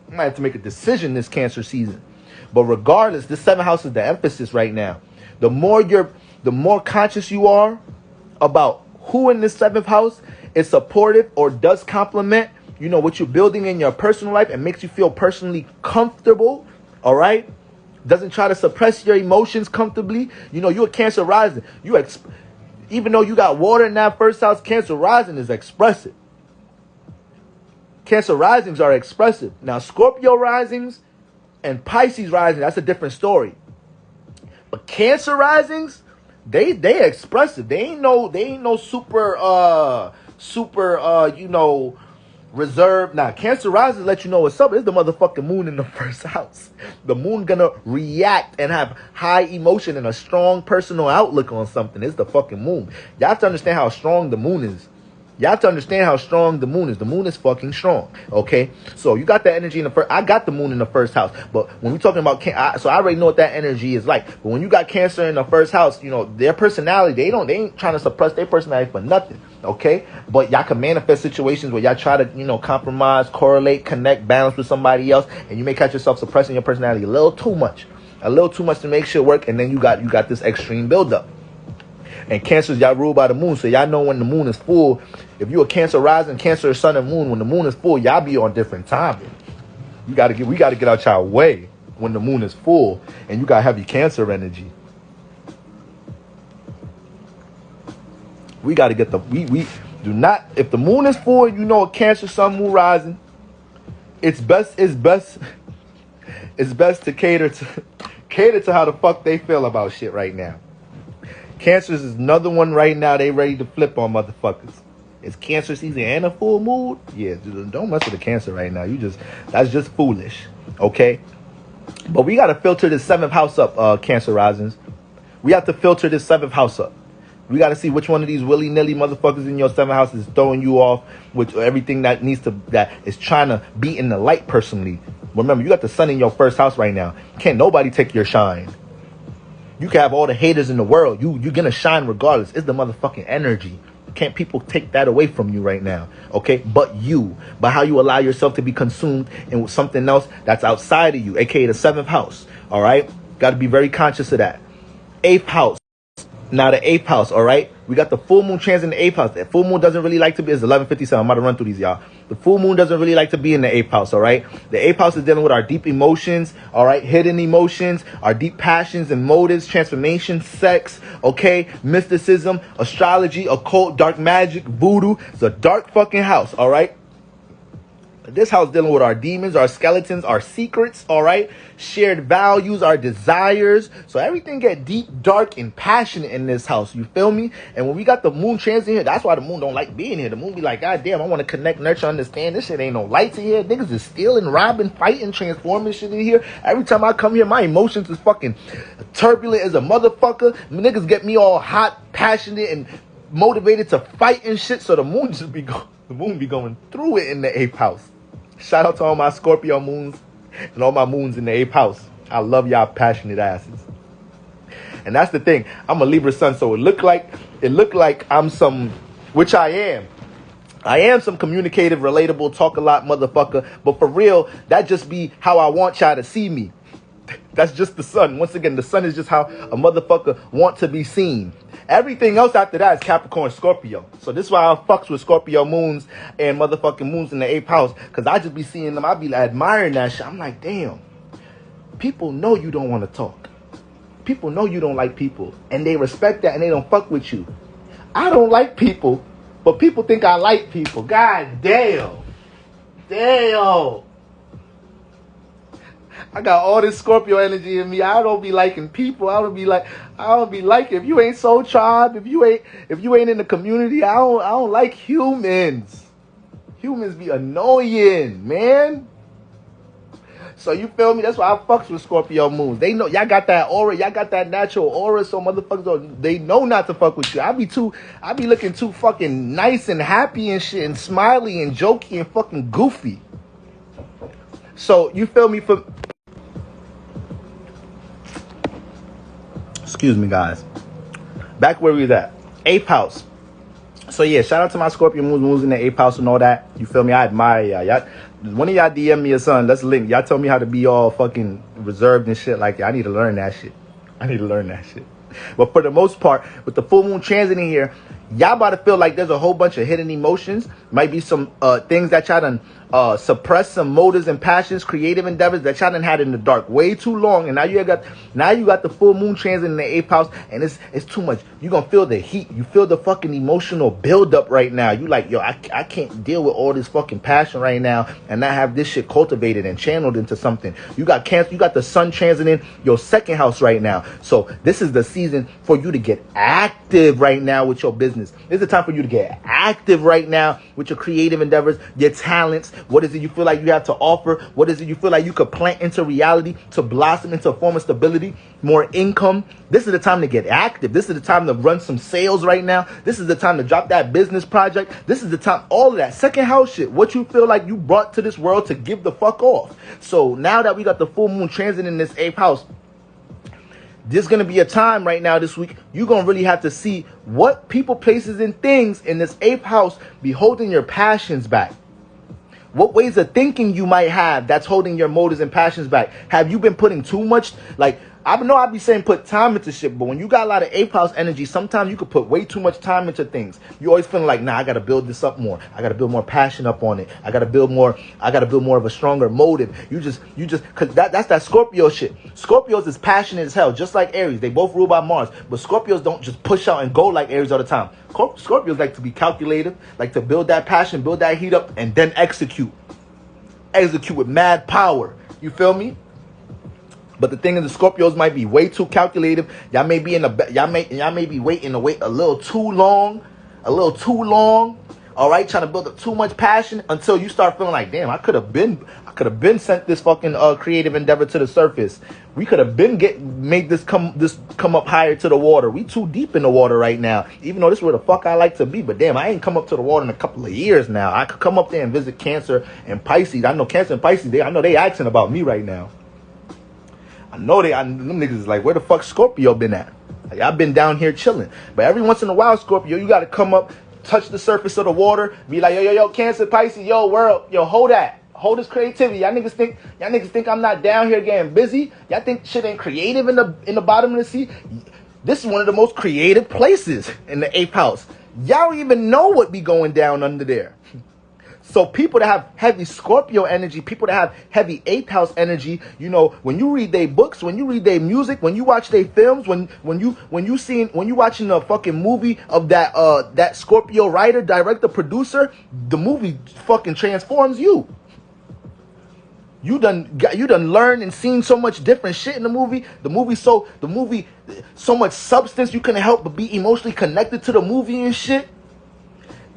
You might have to make a decision this Cancer season. But regardless, this 7th house is the emphasis right now. The more conscious you are about who in this 7th house is supportive or does complement, what you're building in your personal life and makes you feel personally comfortable, all right? Doesn't try to suppress your emotions comfortably. You're a Cancer rising. Even though you got water in that 1st house, Cancer rising is expressive. Cancer risings are expressive. Now, Scorpio risings and Pisces rising, that's a different story. But Cancer risings, they expressive. They ain't no super reserved. Now, Cancer rising let you know what's up. It's the motherfucking moon in the first house. The moon gonna react and have high emotion and a strong personal outlook on something. It's the fucking moon. Y'all have to understand how strong the moon is. Y'all have to understand how strong the moon is. The moon is fucking strong, okay? So you got that energy in the first. I got the moon in the first house, but when we're talking about so I already know what that energy is like. But when you got Cancer in the first house, you know their personality. They ain't trying to suppress their personality for nothing, okay? But y'all can manifest situations where y'all try to compromise, correlate, connect, balance with somebody else, and you may catch yourself suppressing your personality a little too much to make shit work, and then you got this extreme buildup. And Cancers, y'all ruled by the moon, so y'all know when the moon is full. If you a Cancer rising, Cancer sun and moon, when the moon is full, y'all be on different timing. We gotta get out y'all way when the moon is full, and you got heavy Cancer energy. We gotta get we do not. If the moon is full, you know a Cancer sun, moon rising. It's best to cater to how the fuck they feel about shit right now. Cancers is another one right now. They ready to flip on motherfuckers. It's Cancer season and a full moon. Yeah, don't mess with the Cancer right now. That's just foolish. Okay? But we got to filter this 7th house up, Cancer risings. We have to filter this 7th house up. We got to see which one of these willy-nilly motherfuckers in your 7th house is throwing you off with everything that is trying to be in the light personally. Remember, you got the sun in your 1st house right now. Can't nobody take your shine. You can have all the haters in the world. You're going to shine regardless. It's the motherfucking energy. Can't people take that away from you right now? Okay? But how you allow yourself to be consumed in something else that's outside of you, aka the 7th house. All right? Got to be very conscious of that. 8th house. Now the 8th house, all right? We got the full moon transit in the 8th house. The full moon doesn't really like to be, it's 11:57. I'm about to run through these, y'all. The full moon doesn't really like to be in the 8th house, all right? The 8th house is dealing with our deep emotions, all right? Hidden emotions, our deep passions and motives, transformation, sex, okay? Mysticism, astrology, occult, dark magic, voodoo. It's a dark fucking house, all right? This house dealing with our demons, our skeletons, our secrets, all right? Shared values, our desires. So everything get deep, dark, and passionate in this house. You feel me? And when we got the moon transit here, that's why the moon don't like being here. The moon be like, God damn, I want to connect, nurture, understand. This shit ain't no lights in here. Niggas is stealing, robbing, fighting, transforming shit in here. Every time I come here, my emotions is fucking turbulent as a motherfucker. Niggas get me all hot, passionate, and motivated to fight and shit. So the moon be going through it in the 8th house. Shout out to all my Scorpio moons and all my moons in the 8th house. I love y'all passionate asses. And that's the thing. I'm a Libra sun, so it look like I'm some, which I am. I am some communicative, relatable, talk a lot motherfucker. But for real, that just be how I want y'all to see me. That's just the sun. Once again, the sun is just how a motherfucker want to be seen. Everything else after that is Capricorn, Scorpio. So this is why I fucks with Scorpio moons and motherfucking moons in the 8th house. Because I just be seeing them. I be admiring that shit. I'm like, damn. People know you don't want to talk. People know you don't like people. And they respect that and they don't fuck with you. I don't like people. But people think I like people. God damn. Damn. I got all this Scorpio energy in me. I don't be liking people. I don't be like if you ain't soul tribe, if you ain't in the community, I don't like humans. Humans be annoying, man. So you feel me? That's why I fucks with Scorpio moons. They know y'all got that aura, y'all got that natural aura, so motherfuckers they know not to fuck with you. I be looking too fucking nice and happy and shit and smiley and jokey and fucking goofy. So you feel me? Excuse me, guys. Back where we was at. 8th house. So yeah, shout out to my Scorpio moons in the 8th house and all that. You feel me? I admire y'all. One of y'all DM me or something. Let's link. Y'all tell me how to be all fucking reserved and shit like that. I need to learn that shit. But for the most part, with the full moon transit in here, y'all about to feel like there's a whole bunch of hidden emotions. Might be some things that y'all done suppress, some motives and passions, creative endeavors that y'all done had in the dark way too long. And now you got the full moon transit in the 8th house, and it's too much. You're gonna feel the heat. You feel the fucking emotional buildup right now. You like, yo, I can't deal with all this fucking passion right now and not have this shit cultivated and channeled into something. You got Cancer, you got the sun transiting your 2nd house right now. So this is the season for you to get active right now with your business. business. This is the time for you to get active right now with your creative endeavors, your talents. What is it you feel like you have to offer? What is it you feel like you could plant into reality to blossom into a form of stability, more income? This is the time to get active. This is the time to run some sales right now. This is the time to drop that business project. This is the time, all of that second house shit, what you feel like you brought to this world to give the fuck off. So now that we got the full moon transit in this 8th house, there's going to be a time right now this week, you're going to really have to see what people, places, and things in this 8th house be holding your passions back. What ways of thinking you might have that's holding your motives and passions back. Have you been putting too much, like, I know I be saying put time into shit, but when you got a lot of 8th house energy, sometimes you could put way too much time into things. You always feeling like, nah, I got to build this up more. I got to build more passion up on it. I got to build more of a stronger motive. You just, cause that's that Scorpio shit. Scorpios is passionate as hell, just like Aries. They both ruled by Mars, but Scorpios don't just push out and go like Aries all the time. Scorpios like to be calculative, like to build that passion, build that heat up, and then execute with mad power. You feel me? But the thing is, the Scorpios might be way too calculative. Y'all may be y'all may be waiting to wait a little too long. All right, trying to build up too much passion until you start feeling like, damn, I could have been sent this fucking creative endeavor to the surface. We could have been made this come up higher to the water. We too deep in the water right now. Even though this is where the fuck I like to be, but damn, I ain't come up to the water in a couple of years now. I could come up there and visit Cancer and Pisces. I know Cancer and Pisces. I know they asking about me right now. Them niggas is like, where the fuck Scorpio been at? Like, I've been down here chilling. But every once in a while, Scorpio, you got to come up, touch the surface of the water, be like, yo, Cancer, Pisces, yo, world, yo, hold that. Hold this creativity. Y'all niggas think I'm not down here getting busy? Y'all think shit ain't creative in the bottom of the sea? This is one of the most creative places in the 8th house. Y'all don't even know what be going down under there. So people that have heavy Scorpio energy, people that have heavy 8th house energy, you know, when you read their books, when you read their music, when you watch their films, when you watching a fucking movie of that Scorpio writer, director, producer, the movie fucking transforms you. You done learned and seen so much different shit in the movie. The movie so much substance, you couldn't help but be emotionally connected to the movie and shit.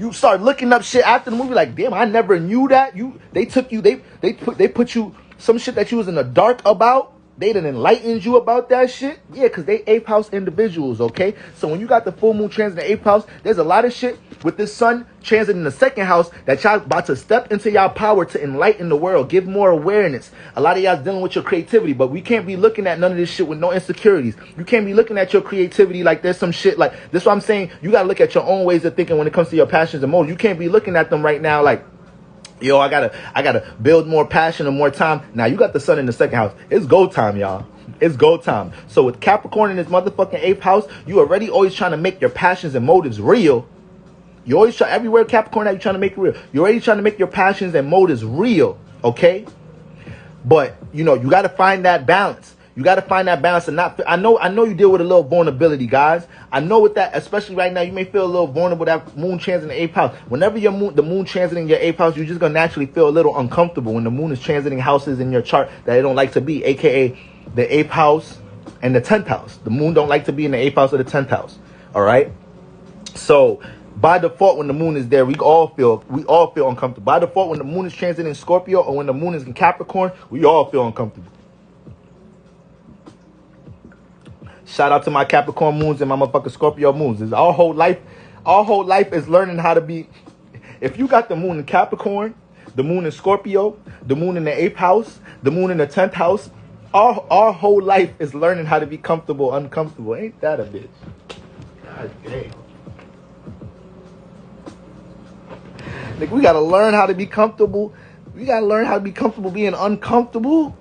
You start looking up shit after the movie like, damn, I never knew that. They put you some shit that you was in the dark about. They done enlightened you about that shit. Yeah, because they 8th house individuals, okay? So when you got the full moon transit in the 8th house, there's a lot of shit with this sun transit in the 2nd house that y'all about to step into y'all power to enlighten the world, give more awareness. A lot of y'all dealing with your creativity, but we can't be looking at none of this shit with no insecurities. You can't be looking at your creativity like there's some shit like this. What I'm saying, you got to look at your own ways of thinking when it comes to your passions and motives. You can't be looking at them right now like, yo, I gotta build more passion and more time. Now you got the sun in the 2nd house. It's go time, y'all. It's go time. So with Capricorn in this motherfucking 8th house, you already always trying to make your passions and motives real. You always try, everywhere Capricorn that you're trying to make it real. You're already trying to make your passions and motives real, okay? But you know, you gotta find that balance. You got to find that balance and not. I know you deal with a little vulnerability, guys. I know with that, especially right now, you may feel a little vulnerable. That moon transit in the 8th house. Whenever the moon transiting your 8th house, you're just gonna naturally feel a little uncomfortable when the moon is transiting houses in your chart that it don't like to be, aka the 8th house and the 10th house. The moon don't like to be in the 8th house or the 10th house. All right. So by default, when the moon is there, we all feel uncomfortable. By default, when the moon is transiting Scorpio or when the moon is in Capricorn, we all feel uncomfortable. Shout out to my Capricorn moons and my motherfucking Scorpio moons. Our whole life is learning how to be. If you got the moon in Capricorn, the moon in Scorpio, the moon in the 8th house, the moon in the 10th house, our whole life is learning how to be comfortable, uncomfortable. Ain't that a bitch? God damn. Like, we gotta learn how to be comfortable. We gotta learn how to be comfortable being uncomfortable.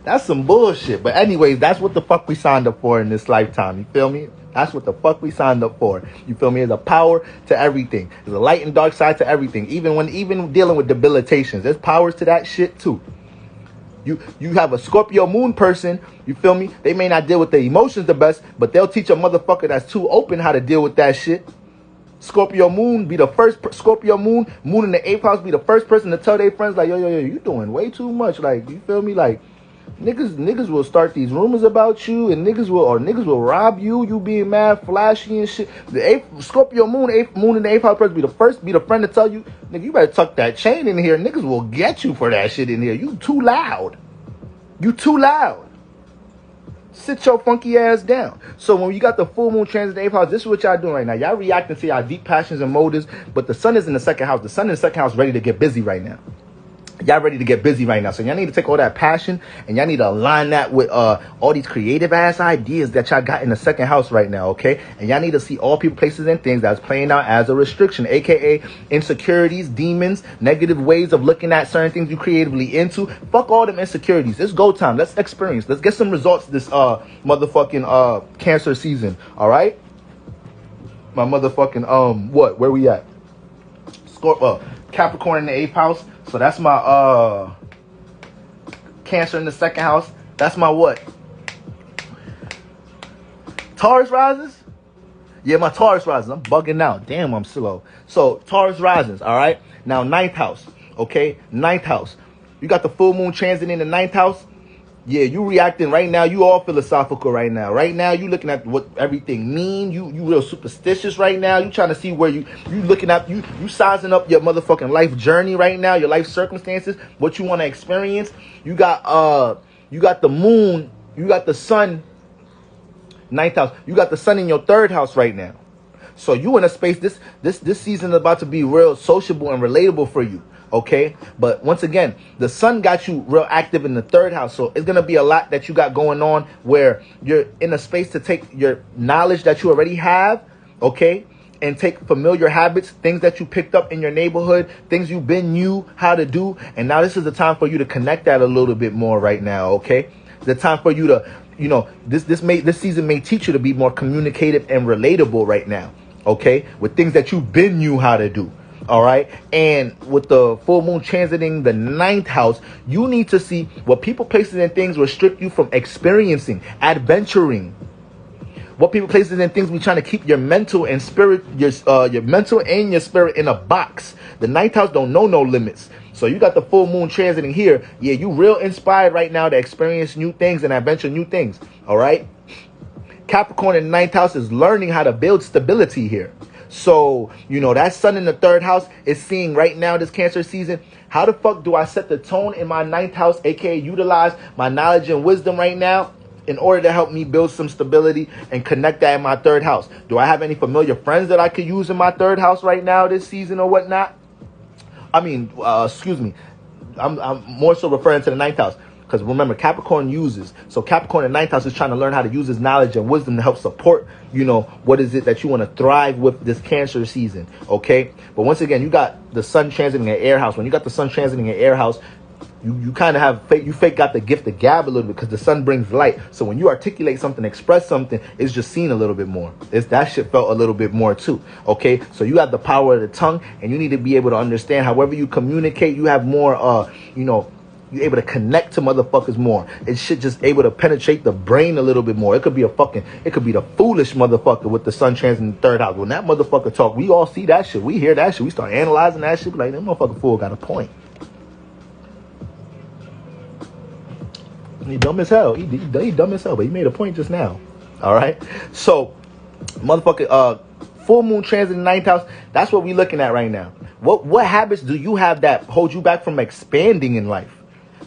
That's some bullshit. But anyways, that's what the fuck we signed up for in this lifetime. You feel me? That's what the fuck we signed up for. You feel me? There's a power to everything. There's a light and dark side to everything. Even dealing with debilitations, there's powers to that shit too. You have a Scorpio moon person, you feel me? They may not deal with the emotions the best, but they'll teach a motherfucker that's too open how to deal with that shit. Scorpio moon be the first. Scorpio moon in the 8th house be the first person to tell their friends like, yo, you doing way too much. Like, you feel me? Like, Niggas will start these rumors about you, and niggas will rob you. You being mad, flashy and shit. The Scorpio moon, moon in the 8th house person be the friend to tell you, nigga, you better tuck that chain in here. Niggas will get you for that shit in here. You too loud. You too loud. Sit your funky ass down. So when you got the full moon transit in the 8th house, this is what y'all doing right now. Y'all reacting to y'all deep passions and motives, but the sun is in the 2nd house. The sun in the 2nd house ready to get busy right now. Y'all ready to get busy right now. So y'all need to take all that passion and y'all need to align that with all these creative ass ideas that y'all got in the 2nd house right now, okay? And y'all need to see all people, places, and things that's playing out as a restriction, aka insecurities, demons, negative ways of looking at certain things you creatively into. Fuck all them insecurities. It's go time. Let's experience. Let's get some results this motherfucking Cancer season, all right? My motherfucking what? Where we at? Capricorn in the 8th house. So that's my Cancer in the 2nd house. That's my what? Taurus rises? Yeah, my Taurus rises. I'm bugging out. Damn, I'm slow. So Taurus rises, all right? Now 9th house, okay? 9th house. You got the full moon transit in the 9th house. Yeah, you reacting right now. You all philosophical right now. Right now, you looking at what everything mean. You real superstitious right now. You trying to see where you looking at. You sizing up your motherfucking life journey right now. Your life circumstances. What you want to experience. You got the moon. You got the sun. 9th house. You got the sun in your 3rd house right now. So you in a space. This season is about to be real sociable and relatable for you. Okay, but once again, the sun got you real active in the 3rd house, so it's gonna be a lot that you got going on where you're in a space to take your knowledge that you already have, okay, and take familiar habits, things that you picked up in your neighborhood, things you've been knew how to do, and now this is the time for you to connect that a little bit more right now, okay? The time for you to, this season may teach you to be more communicative and relatable right now, okay, with things that you've been knew how to do. All right. And with the full moon transiting the 9th house, you need to see what people, places, and things restrict you from experiencing, adventuring. What people, places, and things be trying to keep your mental and spirit, your mental and your spirit in a box. The 9th house don't know no limits. So you got the full moon transiting here. Yeah, you real inspired right now to experience new things and adventure new things. All right. Capricorn in the 9th house is learning how to build stability here. So, that sun in the 3rd house is seeing right now this Cancer season. How the fuck do I set the tone in my 9th house, aka utilize my knowledge and wisdom right now in order to help me build some stability and connect that in my 3rd house? Do I have any familiar friends that I could use in my 3rd house right now this season or whatnot? I mean, excuse me. I'm more so referring to the 9th house. Because remember, Capricorn uses. So Capricorn in 9th house is trying to learn how to use his knowledge and wisdom to help support, what is it that you want to thrive with this Cancer season, okay? But once again, you got the sun transiting in air house. When you got the sun transiting in air house, you kind of have fake got the gift of gab a little bit because the sun brings light. So when you articulate something, express something, it's just seen a little bit more. That shit felt a little bit more too, okay? So you have the power of the tongue, and you need to be able to understand however you communicate, you have more, you're able to connect to motherfuckers more. It should just able to penetrate the brain a little bit more. It could be the foolish motherfucker with the sun transit in the 3rd house. When that motherfucker talk, we all see that shit. We hear that shit. We start analyzing that shit. Like, that motherfucker fool got a point. He dumb as hell. He dumb as hell, but he made a point just now. All right. So, motherfucker, full moon transit in the 9th house. That's what we looking at right now. What habits do you have that hold you back from expanding in life?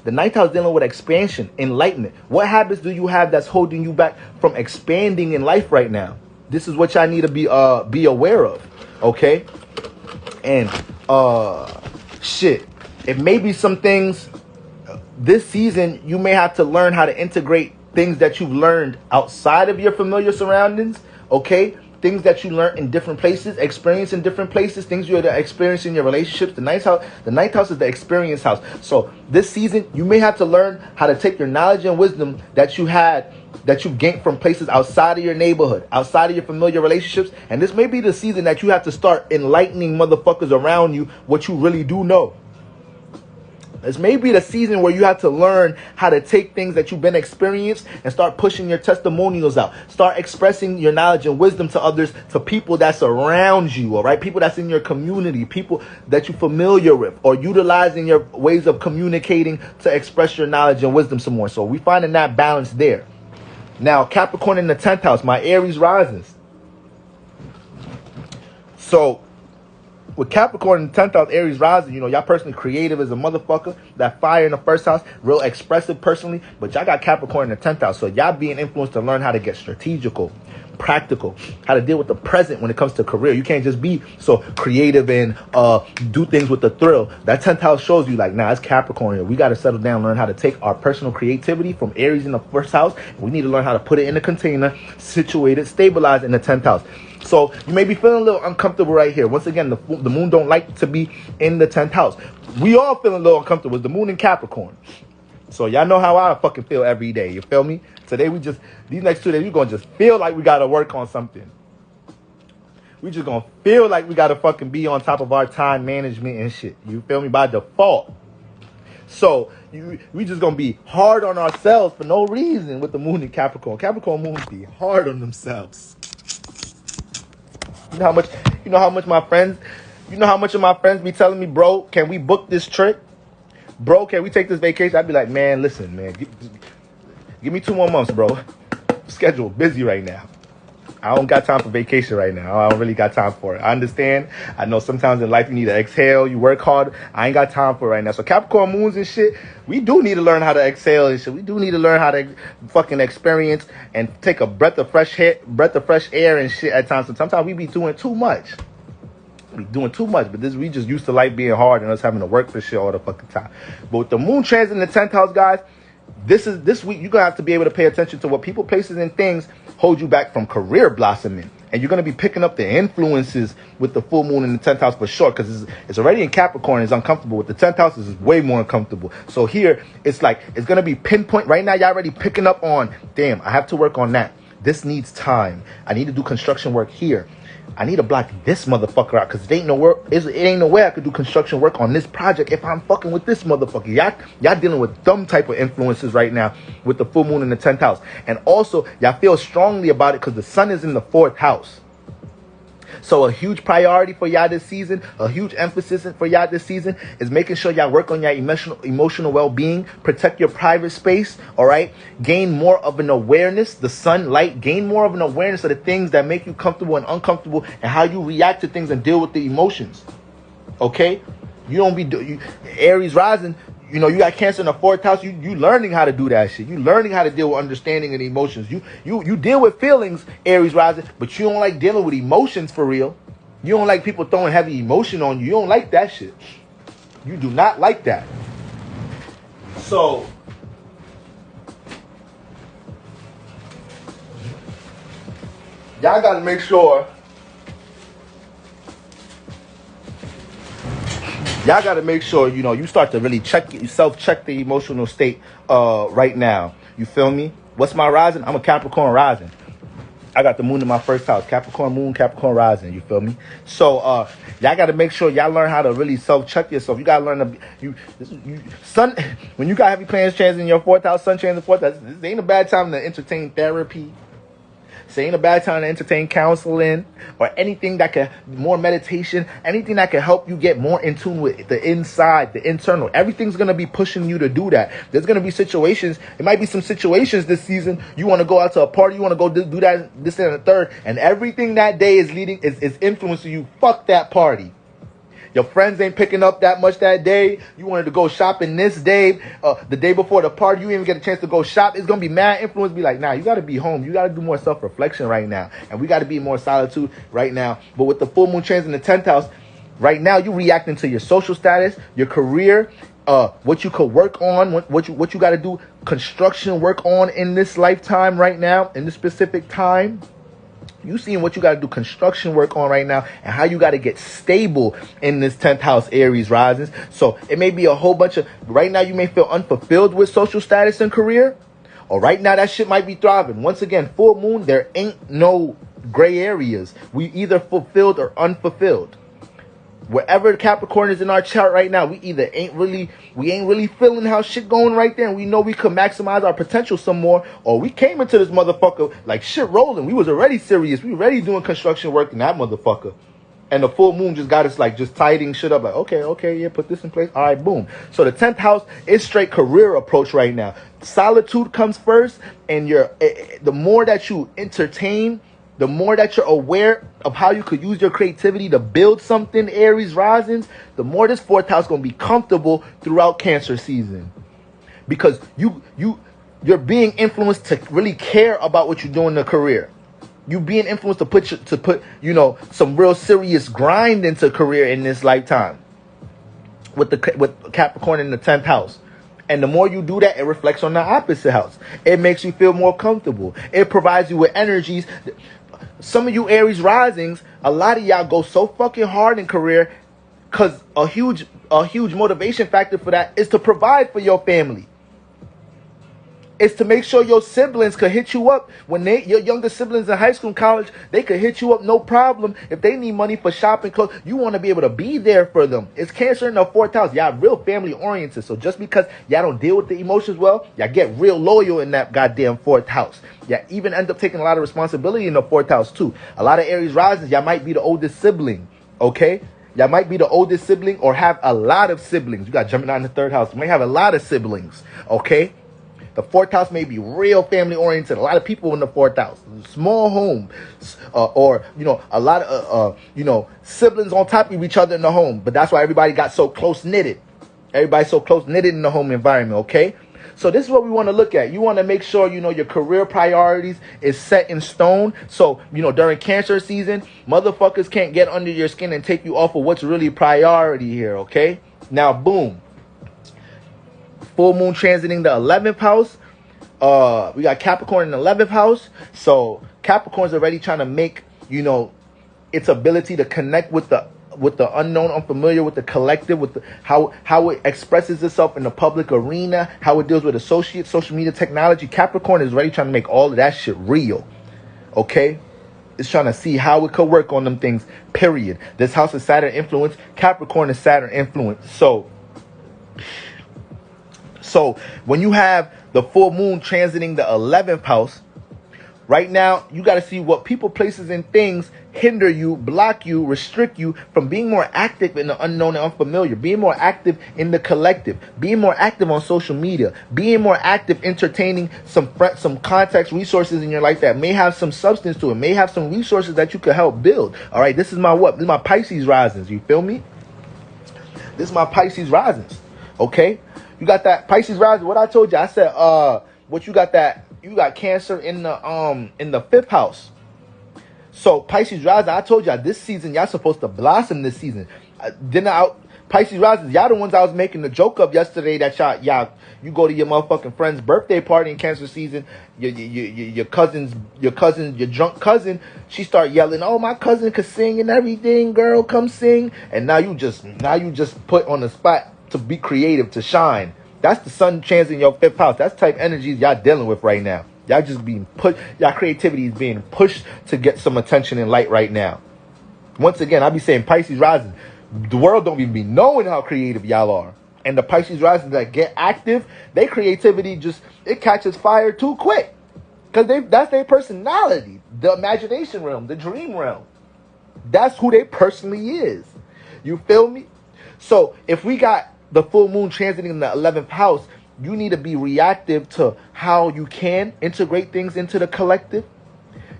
The 9th house dealing with expansion, enlightenment. What habits do you have that's holding you back from expanding in life right now? This is what y'all need to be aware of, okay? And shit, it may be some things this season you may have to learn how to integrate things that you've learned outside of your familiar surroundings, okay? Things that you learn in different places, experience in different places, things you experience in your relationships. The 9th house is the experience house. So this season, you may have to learn how to take your knowledge and wisdom that you gained from places outside of your neighborhood, outside of your familiar relationships. And this may be the season that you have to start enlightening motherfuckers around you what you really do know. This may be the season where you have to learn how to take things that you've been experienced and start pushing your testimonials out. Start expressing your knowledge and wisdom to others, to people that's around you, all right? People that's in your community, people that you're familiar with, or utilizing your ways of communicating to express your knowledge and wisdom some more. So we finding that balance there. Now, Capricorn in the 10th house, my Aries risings. So with Capricorn in the 10th house, Aries rising, y'all personally creative as a motherfucker. That fire in the first house, real expressive personally. But y'all got Capricorn in the 10th house. So y'all being influenced to learn how to get strategical, practical, how to deal with the present when it comes to career. You can't just be so creative and do things with the thrill. That 10th house shows you like, nah, it's Capricorn here. We got to settle down, learn how to take our personal creativity from Aries in the first house. We need to learn how to put it in a container, situate it, stabilize in the 10th house. So you may be feeling a little uncomfortable right here. Once again, the moon don't like to be in the 10th house. We all feeling a little uncomfortable with the moon in Capricorn. So y'all know how I fucking feel every day. You feel me? Today these next 2 days, we're going to just feel like we got to work on something. We just going to feel like we got to fucking be on top of our time management and shit. You feel me? By default. So we just going to be hard on ourselves for no reason with the moon in Capricorn. Capricorn moons be hard on themselves. You know how much my friends be telling me, bro, can we book this trip? Bro, can we take this vacation? I'd be like, man, listen, man, give me 2 more months, bro. Schedule busy right now. I don't got time for vacation right now. I don't really got time for it. I understand. I know sometimes in life you need to exhale. You work hard. I ain't got time for it right now. So Capricorn moons and shit, we do need to learn how to exhale and shit. We do need to learn how to fucking experience and take a breath of fresh air and shit at times. So sometimes we be doing too much. But we just used to life being hard and us having to work for shit all the fucking time. But with the moon transit in the 10th house, guys, this week you're gonna have to be able to pay attention to what people, places, and things hold you back from career blossoming. And you're gonna be picking up the influences with the full moon in the 10th house for sure, because it's already in Capricorn. It's uncomfortable. With the 10th house, it's way more uncomfortable. So here it's like it's gonna be pinpoint. Right now, y'all already picking up on, damn, I have to work on that. This needs time. I need to do construction work here. I need to block this motherfucker out because it ain't no way I could do construction work on this project if I'm fucking with this motherfucker. Y'all dealing with dumb type of influences right now with the full moon in the 10th house. And also, y'all feel strongly about it because the sun is in the 4th house. So a huge priority for y'all this season, a huge emphasis for y'all this season is making sure y'all work on your emotional well-being, protect your private space, all right? Gain more of an awareness, the sunlight, gain more of an awareness of the things that make you comfortable and uncomfortable and how you react to things and deal with the emotions, okay? You don't be, Aries rising, you got Cancer in the 4th house. You learning how to do that shit. You learning how to deal with understanding and emotions. You deal with feelings, Aries rising, but you don't like dealing with emotions for real. You don't like people throwing heavy emotion on you. You don't like that shit. You do not like that. So y'all got to make sure. Y'all got to make sure, you start to really check the emotional state right now. You feel me? What's my rising? I'm a Capricorn rising. I got the moon in my 1st house. Capricorn moon, Capricorn rising. You feel me? So y'all got to make sure y'all learn how to really self-check yourself. You got to learn sun. When you got heavy plans in your 4th house, sun trans in the 4th house, this ain't a bad time to entertain therapy. This ain't a bad time to entertain counseling or anything that can, more meditation, anything that can help you get more in tune with the inside, the internal. Everything's going to be pushing you to do that. There's going to be situations. It might be some situations this season. You want to go out to a party. You want to go do that, this and the third. And everything that day is influencing you. Fuck that party. Your friends ain't picking up that much that day. You wanted to go shopping this day. The day before the party, you didn't even get a chance to go shop. It's going to be mad influence. Be like, nah, you got to be home. You got to do more self-reflection right now. And we got to be more solitude right now. But with the full moon trans in the 10th house, right now you reacting to your social status, your career, what you could work on, what you got to do construction work on in this lifetime right now, in this specific time. You seeing what you got to do construction work on right now and how you got to get stable in this 10th house Aries risings. So it may be a whole bunch of, right now you may feel unfulfilled with social status and career, or right now that shit might be thriving. Once again, full moon, there ain't no gray areas. We either fulfilled or unfulfilled. Wherever Capricorn is in our chart right now, we either ain't really feeling how shit going right there, and we know we could maximize our potential some more, or we came into this motherfucker like shit rolling. We was already serious. We already doing construction work in that motherfucker. And the full moon just got us like just tidying shit up. Like, okay, yeah, put this in place. All right, boom. So the 10th house is straight career approach right now. Solitude comes first, and the more that you entertain, the more that you're aware of how you could use your creativity to build something, Aries risings, the more this 4th house going to be comfortable throughout Cancer season. Because you're being influenced to really care about what you're doing in the career. You being influenced to put some real serious grind into career in this lifetime with Capricorn in the 10th house. And the more you do that, it reflects on the opposite house. It makes you feel more comfortable. It provides you with energies. Some of you Aries risings, a lot of y'all go so fucking hard in career because a huge motivation factor for that is to provide for your family. It's to make sure your siblings could hit you up when your younger siblings in high school and college, they could hit you up no problem. If they need money for shopping clothes, you want to be able to be there for them. It's Cancer in the 4th house. Y'all real family oriented. So just because y'all don't deal with the emotions well, y'all get real loyal in that goddamn 4th house. Y'all even end up taking a lot of responsibility in the 4th house too. A lot of Aries risings, y'all might be the oldest sibling. Okay? Y'all might be the oldest sibling or have a lot of siblings. You got Gemini in the 3rd house. You might have a lot of siblings. Okay? The 4th house may be real family oriented. A lot of people in the 4th house, small home, or a lot of siblings on top of each other in the home. But that's why everybody got so close knitted. Everybody's so close knitted in the home environment. Okay, so this is what we want to look at. You want to make sure your career priorities is set in stone. So during Cancer season, motherfuckers can't get under your skin and take you off of what's really priority here. Okay, now boom. Full moon transiting the 11th house. We got Capricorn in the 11th house. So Capricorn's already trying to make, its ability to connect with the unknown, unfamiliar, with the collective, with how it expresses itself in the public arena, how it deals with associates, social media technology. Capricorn is already trying to make all of that shit real. Okay? It's trying to see how it could work on them things, period. This house is Saturn influence. Capricorn is Saturn influence. So when you have the full moon transiting the 11th house, right now, you got to see what people, places, and things hinder you, block you, restrict you from being more active in the unknown and unfamiliar, being more active in the collective, being more active on social media, being more active entertaining some context, resources in your life that may have some substance to it, may have some resources that you could help build. All right, this is my Pisces risings. You feel me? This is my Pisces risings. Okay? You got that Pisces rising. What I told you, I said, what you got that? You got Cancer in the 5th house. So Pisces rising, I told y'all this season y'all supposed to blossom this season. Pisces rising, y'all the ones I was making the joke of yesterday that y'all you go to your motherfucking friend's birthday party in Cancer season. Your drunk cousin, she start yelling, "Oh, my cousin could sing and everything. Girl, come sing!" And now you just put on the spot to be creative, to shine. That's the sun transiting your 5th house. That's type energies y'all dealing with right now. Y'all just being put, y'all creativity is being pushed to get some attention and light right now. Once again, I be saying Pisces rising. The world don't even be knowing how creative y'all are. And the Pisces rising that get active, their creativity it catches fire too quick. Because that's their personality. The imagination realm, the dream realm. That's who they personally is. You feel me? So if we got the full moon transiting in the 11th house, you need to be reactive to how you can integrate things into the collective.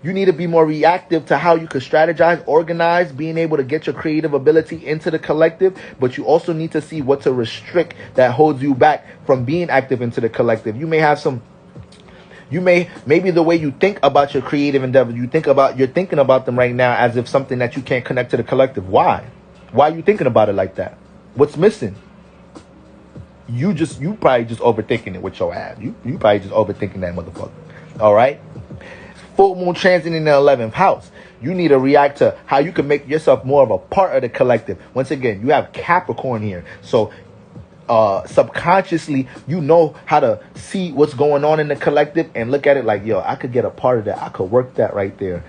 You need to be more reactive to how you could strategize, organize, being able to get your creative ability into the collective. But you also need to see what to restrict that holds you back from being active into the collective. You may have maybe the way you think about your creative endeavors, you're thinking about them right now as if something that you can't connect to the collective. Why? Why are you thinking about it like that? What's missing? You probably just overthinking it with your ass. You probably just overthinking that motherfucker. All right? Full moon transiting in the 11th house. You need to react to how you can make yourself more of a part of the collective. Once again, you have Capricorn here. So subconsciously, you know how to see what's going on in the collective and look at it like, yo, I could get a part of that. I could work that right there.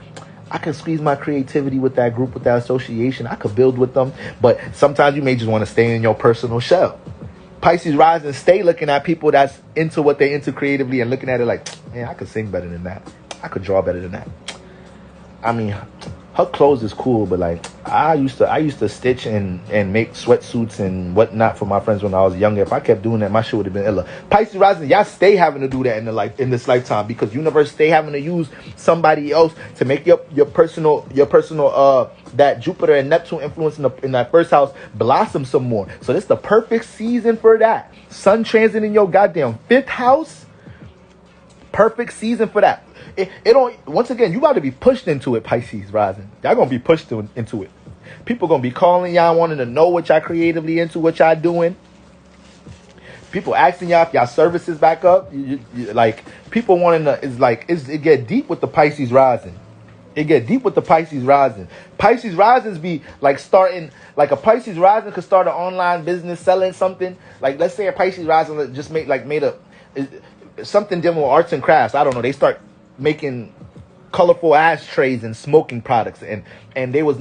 I can squeeze my creativity with that group, with that association. I could build with them. But sometimes you may just want to stay in your personal shell. Pisces rising, stay looking at people that's into what they into creatively and looking at it like, man, I could sing better than that. I could draw better than that. I mean, her clothes is cool, but like I used to stitch and make sweatsuits and whatnot for my friends when I was younger. If I kept doing that, my shit would have been illa. Pisces rising, y'all stay having to do that in this lifetime, because universe stay having to use somebody else to make your personal that Jupiter and Neptune influence in that first house blossom some more. So this is the perfect season for that. Sun transit in your goddamn 5th house. Perfect season for that. It don't. Once again, you about to be pushed into it, Pisces rising. Y'all gonna be pushed into it. People gonna be calling y'all, wanting to know what y'all creatively into, what y'all doing. People asking y'all if y'all services back up. Like people wanting to. It get deep with the Pisces rising. It get deep with the Pisces rising. Pisces risings be like starting, like a Pisces rising could start an online business selling something. Like let's say a Pisces rising just made something dealing with arts and crafts. I don't know. They start making colorful ashtrays and smoking products, and they was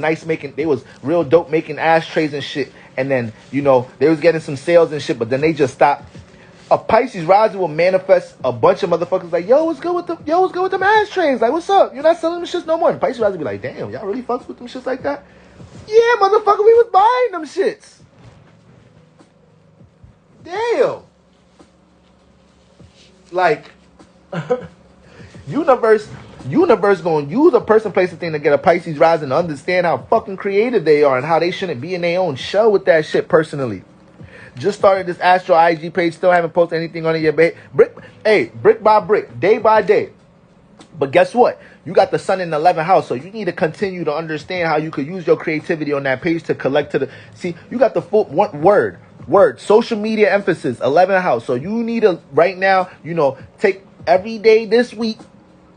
real dope making ashtrays and shit, and then they was getting some sales and shit, but then they just stopped. A Pisces rising will manifest a bunch of motherfuckers like, what's good with them ashtrays? Like, what's up? You're not selling them shits no more. And Pisces rising be like, damn, y'all really fucks with them shits like that? Yeah, motherfucker, we was buying them shits. Damn. Like universe gonna use a person, place, and thing to get a Pisces rising to understand how fucking creative they are and how they shouldn't be in their own shell with that shit personally. Just started this Astro IG page, still haven't posted anything on it yet, babe. Brick by brick, day by day. But guess what? You got the sun in the 11th house, so you need to continue to understand how you could use your creativity on that page to collect see, you got the full word, social media emphasis, 11th house. So you need to right now, take every day this week.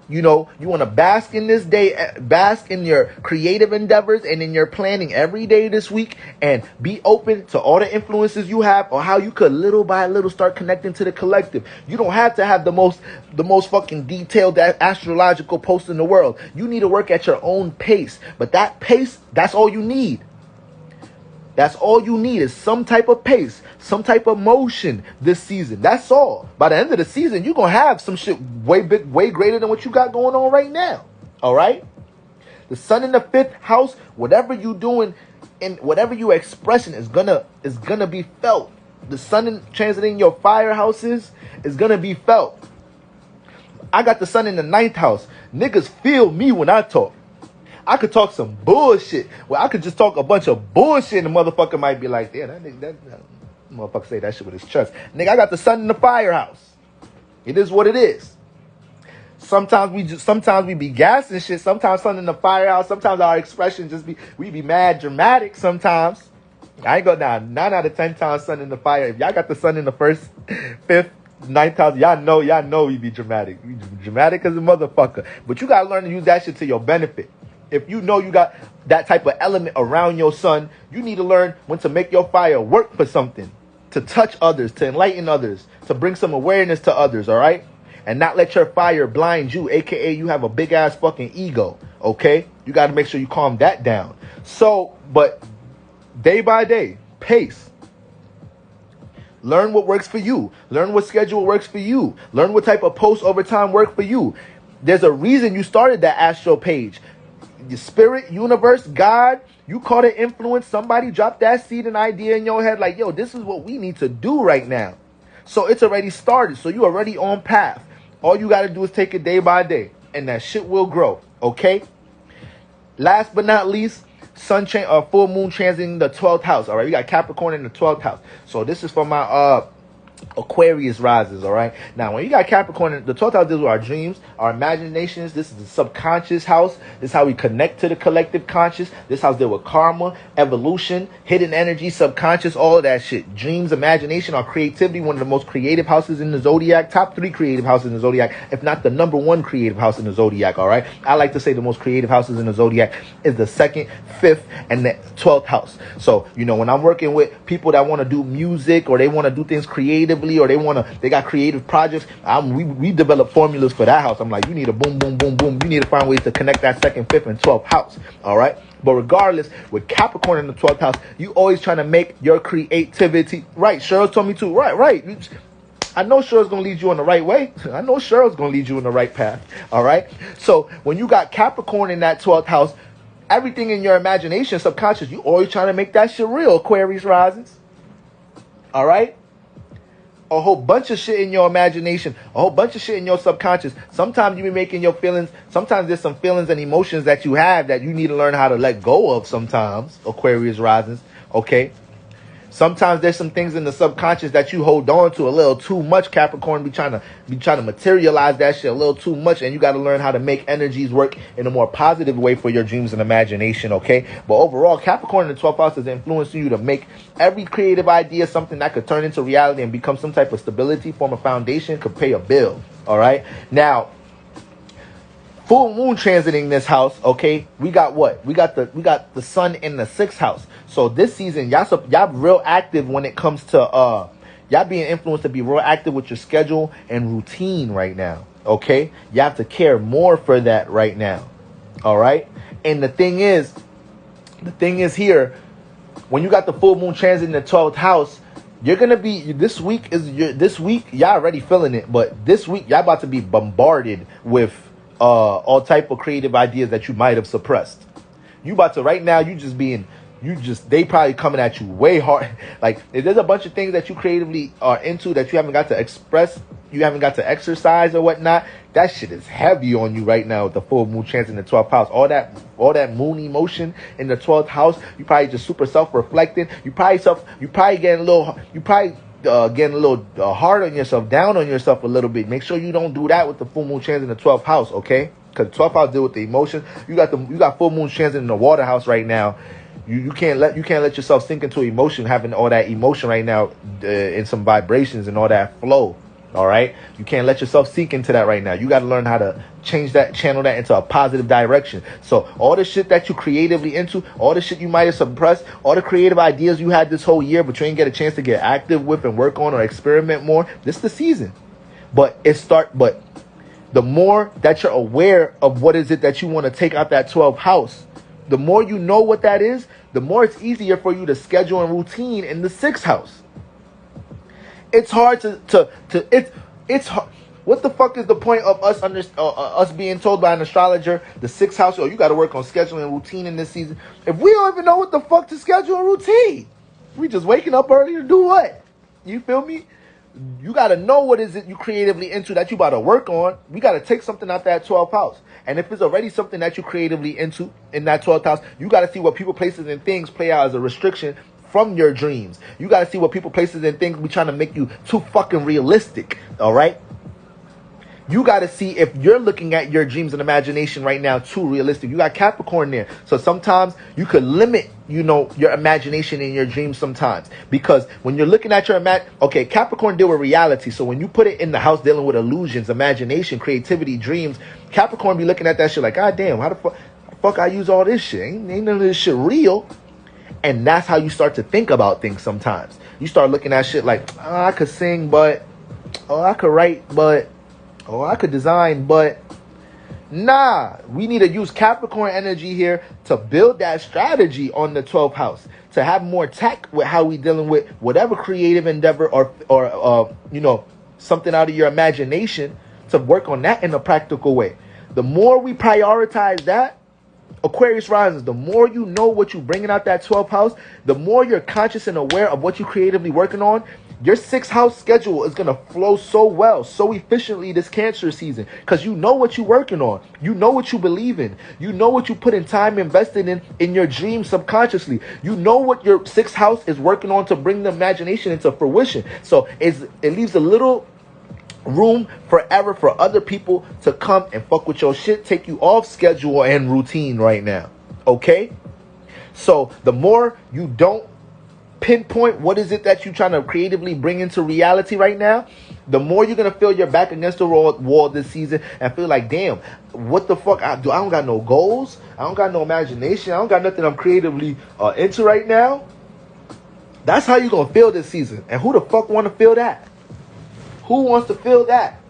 You want to bask in this day, bask in your creative endeavors and in your planning every day this week, and be open to all the influences you have or how you could little by little start connecting to the collective. You don't have to have the most fucking detailed astrological post in the world. You need to work at your own pace, but that pace, that's all you need. That's all you need is some type of pace, some type of motion this season. That's all. By the end of the season, you're going to have some shit way greater than what you got going on right now. All right? The sun in the 5th house, whatever you doing and whatever you expressing is gonna be felt. The sun transiting your fire houses is going to be felt. I got the sun in the 9th house. Niggas feel me when I talk. I could talk some bullshit. Well, I could just talk a bunch of bullshit and the motherfucker might be like, yeah, that nigga, that motherfucker say that shit with his chest. Nigga, I got the sun in the firehouse. It is what it is. Sometimes we be gassing shit. Sometimes sun in the firehouse. Sometimes our expression we be mad dramatic sometimes. I ain't go down 9 out of 10 times sun in the fire. If y'all got the sun in the 1st, 5th, 9th house, y'all know we be dramatic. We dramatic as a motherfucker. But you gotta learn to use that shit to your benefit. If you know you got that type of element around your sun, you need to learn when to make your fire work for something, to touch others, to enlighten others, to bring some awareness to others, all right? And not let your fire blind you, aka you have a big ass fucking ego, okay? You got to make sure you calm that down. So, but day by day, pace. Learn what works for you. Learn what schedule works for you. Learn what type of posts over time work for you. There's a reason you started that Astro page. The spirit, universe, God, you caught an influence. Somebody dropped that seed and idea in your head like, yo, this is what we need to do right now. So it's already started. So you're already on path. All you got to do is take it day by day and that shit will grow. Okay. Last but not least, full moon transiting the 12th house. All right. We got Capricorn in the 12th house. So this is for my Aquarius rises, all right? Now, when you got Capricorn, the 12th house deals with our dreams, our imaginations. This is the subconscious house. This is how we connect to the collective conscious. This house deals with karma, evolution, hidden energy, subconscious, all of that shit. Dreams, imagination, our creativity, one of the most creative houses in the zodiac, top 3 creative houses in the zodiac, if not the number 1 creative house in the zodiac, all right? I like to say the most creative houses in the zodiac is the 2nd, 5th, and the 12th house. So, when I'm working with people that want to do music or they want to do things creative, creatively, or they got creative projects. We develop formulas for that house. I'm like, you need a boom, boom, boom, boom. You need to find ways to connect that second, fifth, and 12th house. All right. But regardless, with Capricorn in the 12th house, you always trying to make your creativity right. Cheryl told me to. Right. I know Cheryl's going to lead you in the right way. I know Cheryl's going to lead you in the right path. All right. So when you got Capricorn in that 12th house, everything in your imagination, subconscious, you always trying to make that shit real, Aquarius risings. All right. A whole bunch of shit in your imagination, a whole bunch of shit in your subconscious. Sometimes you be making your feelings. Sometimes there's some feelings and emotions that you have that you need to learn how to let go of sometimes, Aquarius risings. Okay. Sometimes there's some things in the subconscious that you hold on to a little too much. Capricorn be trying to materialize that shit a little too much, and you got to learn how to make energies work in a more positive way for your dreams and imagination. Okay, but overall, Capricorn in the 12th house is influencing you to make every creative idea something that could turn into reality and become some type of stability, form a foundation, could pay a bill. All right, now. Full moon transiting this house, okay? We got what? We got the sun in the 6th house. So this season, y'all real active when it comes to y'all being influenced to be real active with your schedule and routine right now, okay? You have to care more for that right now. All right? And the thing is here, when you got the full moon transit in the 12th house, you're gonna be this week y'all already feeling it, but this week y'all about to be bombarded with all type of creative ideas that you might have suppressed. You about to right now, they probably coming at you way hard. Like if there's a bunch of things that you creatively are into that you haven't got to express, you haven't got to exercise or whatnot, that shit is heavy on you right now with the full moon chance in the 12th house. All that moon emotion in the 12th house, you probably just super self-reflecting. You probably getting a little hard on yourself, down on yourself a little bit. Make sure you don't do that with the full moon chance in the 12th house, okay? Because the 12th house deal with the emotion. You got full moon chance in the water house right now. You can't let yourself sink into emotion, having all that emotion right now in some vibrations and all that flow. All right, you can't let yourself sink into that right now. You got to learn how to channel that into a positive direction. So all the shit that you creatively into, all the shit you might have suppressed, all the creative ideas you had this whole year, but you ain't get a chance to get active with and work on or experiment more. This is the season. But the more that you're aware of what is it that you want to take out that 12th house, the more you know what that is, the more it's easier for you to schedule and routine in the 6th house. It's hard it's hard. What the fuck is the point of us being told by an astrologer the 6th house, you got to work on scheduling and routine in this season, if we don't even know what the fuck to schedule and routine? We just waking up early to do what? You feel me? You got to know what is it you creatively into that you about to work on. We got to take something out that 12th house. And if it's already something that you creatively into in that 12th house, you got to see what people, places, and things play out as a restriction from your dreams. You got to see what people, places, and things be trying to make you too fucking realistic. All right? You got to see if you're looking at your dreams and imagination right now too realistic. You got Capricorn there. So sometimes you could limit, your imagination in your dreams sometimes. Because when you're looking at your Capricorn deal with reality. So when you put it in the house dealing with illusions, imagination, creativity, dreams, Capricorn be looking at that shit like, God damn, how the fuck I use all this shit? Ain't none of this shit real. And that's how you start to think about things sometimes. You start looking at shit like, I could sing, but, I could write, but, I could design, but nah. We need to use Capricorn energy here to build that strategy on the 12th house, to have more tact with how we dealing with whatever creative endeavor or something out of your imagination, to work on that in a practical way. The more we prioritize that, Aquarius risings, the more you know what you're bringing out that 12th house, the more you're conscious and aware of what you're creatively working on, your 6th house schedule is going to flow so well, so efficiently this Cancer season, because you know what you're working on. You know what you believe in. You know what you put in time invested in your dreams subconsciously. You know what your 6th house is working on to bring the imagination into fruition. So it leaves a little room forever for other people to come and fuck with your shit, take you off schedule and routine right now. Okay? So the more you don't pinpoint what is it that you're trying to creatively bring into reality right now, the more you're going to feel your back against the wall this season and feel like, damn, what the fuck I don't got no goals, I don't got no imagination, I don't got nothing I'm creatively into right now. That's how you're going to feel this season. And who the fuck want to feel that? Who wants to feel that?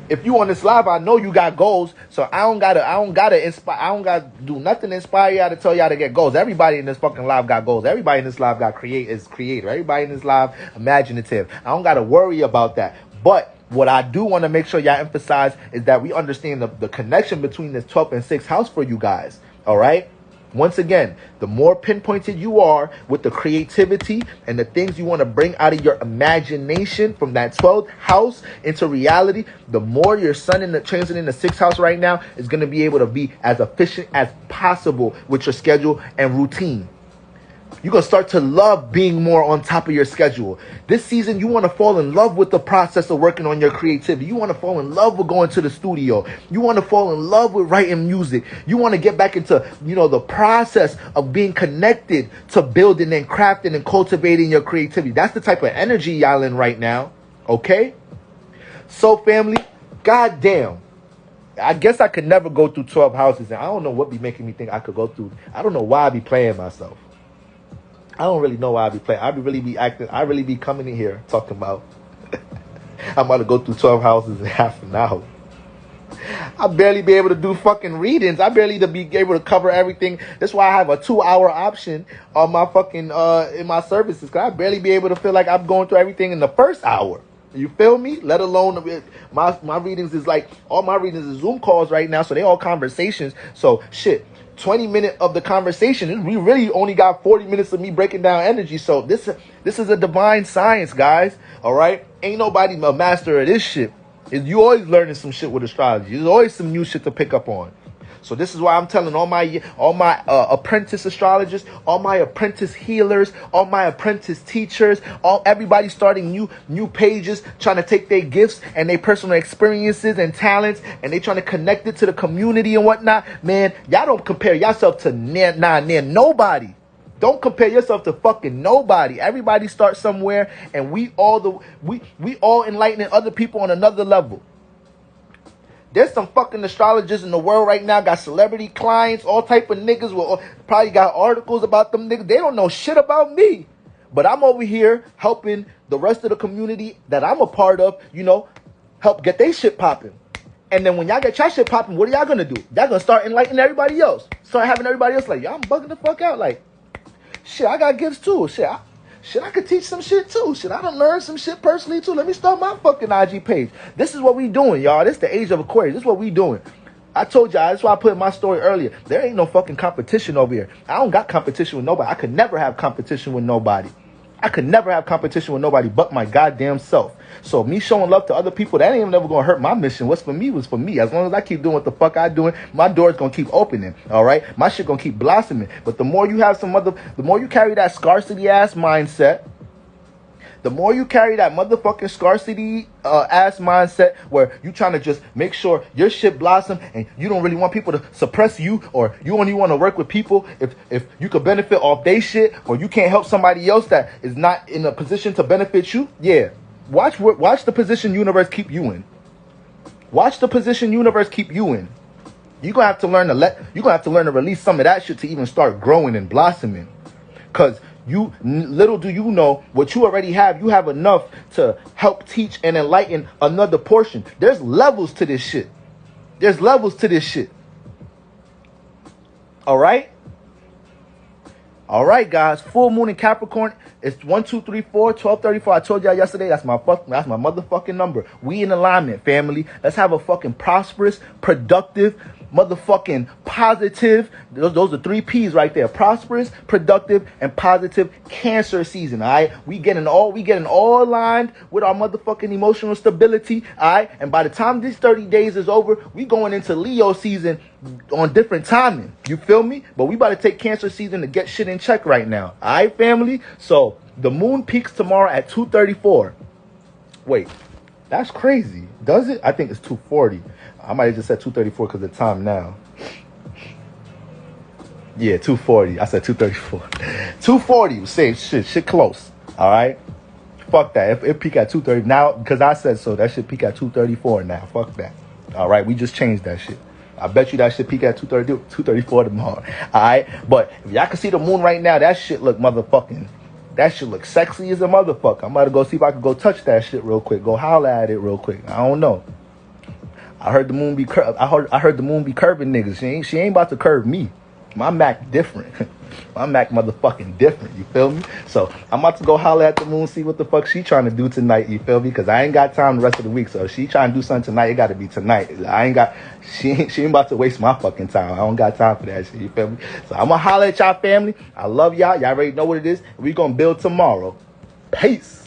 If you on this live, I know you got goals, so I don't gotta inspire. I don't gotta do nothing to inspire y'all to tell y'all to get goals. Everybody in this fucking live got goals. Everybody in this live got creator. Everybody in this live imaginative. I don't gotta worry about that. But what I do want to make sure y'all emphasize is that we understand the connection between this 12th and 6th house for you guys. All right. Once again, the more pinpointed you are with the creativity and the things you want to bring out of your imagination from that 12th house into reality, the more your sun in the transit in the 6th house right now is going to be able to be as efficient as possible with your schedule and routine. You're going to start to love being more on top of your schedule. This season, you want to fall in love with the process of working on your creativity. You want to fall in love with going to the studio. You want to fall in love with writing music. You want to get back into, the process of being connected to building and crafting and cultivating your creativity. That's the type of energy y'all in right now. Okay? So, family, goddamn. I guess I could never go through 12 houses, and I don't know what be making me think I could go through. I don't know why I be playing myself. I don't really know why I be playing. I really be coming in here talking about I'm about to go through 12 houses in half an hour. I barely be able to do fucking readings. I barely to be able to cover everything. That's why I have a 2-hour option on my fucking in my services. Cause I barely be able to feel like I'm going through everything in the first hour. You feel me? Let alone my readings is like all my readings is Zoom calls right now, so they all conversations. So shit. 20 minutes of the conversation, we really only got 40 minutes of me breaking down energy. So this is a divine science, guys. All right, ain't nobody a master of this shit. You always learning some shit with astrology. There's always some new shit to pick up on. So this is why I'm telling all my apprentice astrologers, all my apprentice healers, all my apprentice teachers, everybody starting new pages, trying to take their gifts and their personal experiences and talents, and they trying to connect it to the community and whatnot. Man, y'all don't compare yourself to nobody. Don't compare yourself to fucking nobody. Everybody starts somewhere, and we all enlightening other people on another level. There's some fucking astrologers in the world right now, got celebrity clients, all type of niggas with probably got articles about them niggas. They don't know shit about me. But I'm over here helping the rest of the community that I'm a part of, help get their shit popping. And then when y'all get your shit popping, what are y'all gonna do? Y'all gonna start enlightening everybody else. Start having everybody else like, y'all, I'm bugging the fuck out. Like, shit, I got gifts too. Shit, I could teach some shit too. Shit, I done learned some shit personally too. Let me start my fucking IG page. This is what we doing, y'all. This is the age of Aquarius. This is what we doing. I told y'all, that's why I put in my story earlier. There ain't no fucking competition over here. I don't got competition with nobody. I could never have competition with nobody. I could never have competition with nobody but my goddamn self. So me showing love to other people, that ain't even never gonna hurt my mission. What's for me was for me. As long as I keep doing what the fuck I doing, my door's gonna keep opening. All right, my shit gonna keep blossoming. But the more you have the more you carry that scarcity ass mindset, the more you carry that motherfucking scarcity ass mindset where you trying to just make sure your shit blossom and you don't really want people to suppress you, or you only want to work with people if you could benefit off their shit, or you can't help somebody else that is not in a position to benefit you. Yeah, watch the position universe keep you in. Watch the position universe keep you in. You're gonna have to learn to release some of that shit to even start growing and blossoming. Cause little do you know, what you already have, you have enough to help teach and enlighten another portion. There's levels to this shit. All right, guys. Full moon in Capricorn. It's 1, 2, 3, 4, 12:34. I told y'all yesterday. That's my motherfucking number. We in alignment, family. Let's have a fucking prosperous, productive, motherfucking positive. Those are 3 P's right there. Prosperous, productive, and positive Cancer season. All right. We getting all aligned with our motherfucking emotional stability. All right. And by the time these 30 days is over, we going into Leo season on different timing. You feel me? But we about to take Cancer season to get shit in check right now. All right, family. So the moon peaks tomorrow at 2:34. Wait, that's crazy. Does it? I think it's 2:40. I might have just said 2:34 because of the time now. Yeah, 2:40. I said 2:34. 2:40. Same shit close. All right. Fuck that. It peak at 2:30 now because I said so. That shit peak at 2:34 now. Fuck that. All right. We just changed that shit. I bet you that shit peak at 2:34 tomorrow. All right. But if y'all can see the moon right now, that shit look motherfucking That shit look sexy as a motherfucker. I'm about to go see if I can go touch that shit real quick. Go holler at it real quick. I don't know. I heard the moon be I heard the moon be curving niggas. She ain't about to curve me. My Mac different. My Mac motherfucking different. You feel me? So I'm about to go holler at the moon, see what the fuck she trying to do tonight. You feel me? Because I ain't got time the rest of the week. So if she trying to do something tonight, it got to be tonight. She ain't about to waste my fucking time. I don't got time for that shit. You feel me? So I'm gonna holler at y'all family. I love y'all. Y'all already know what it is. We gonna build tomorrow. Peace.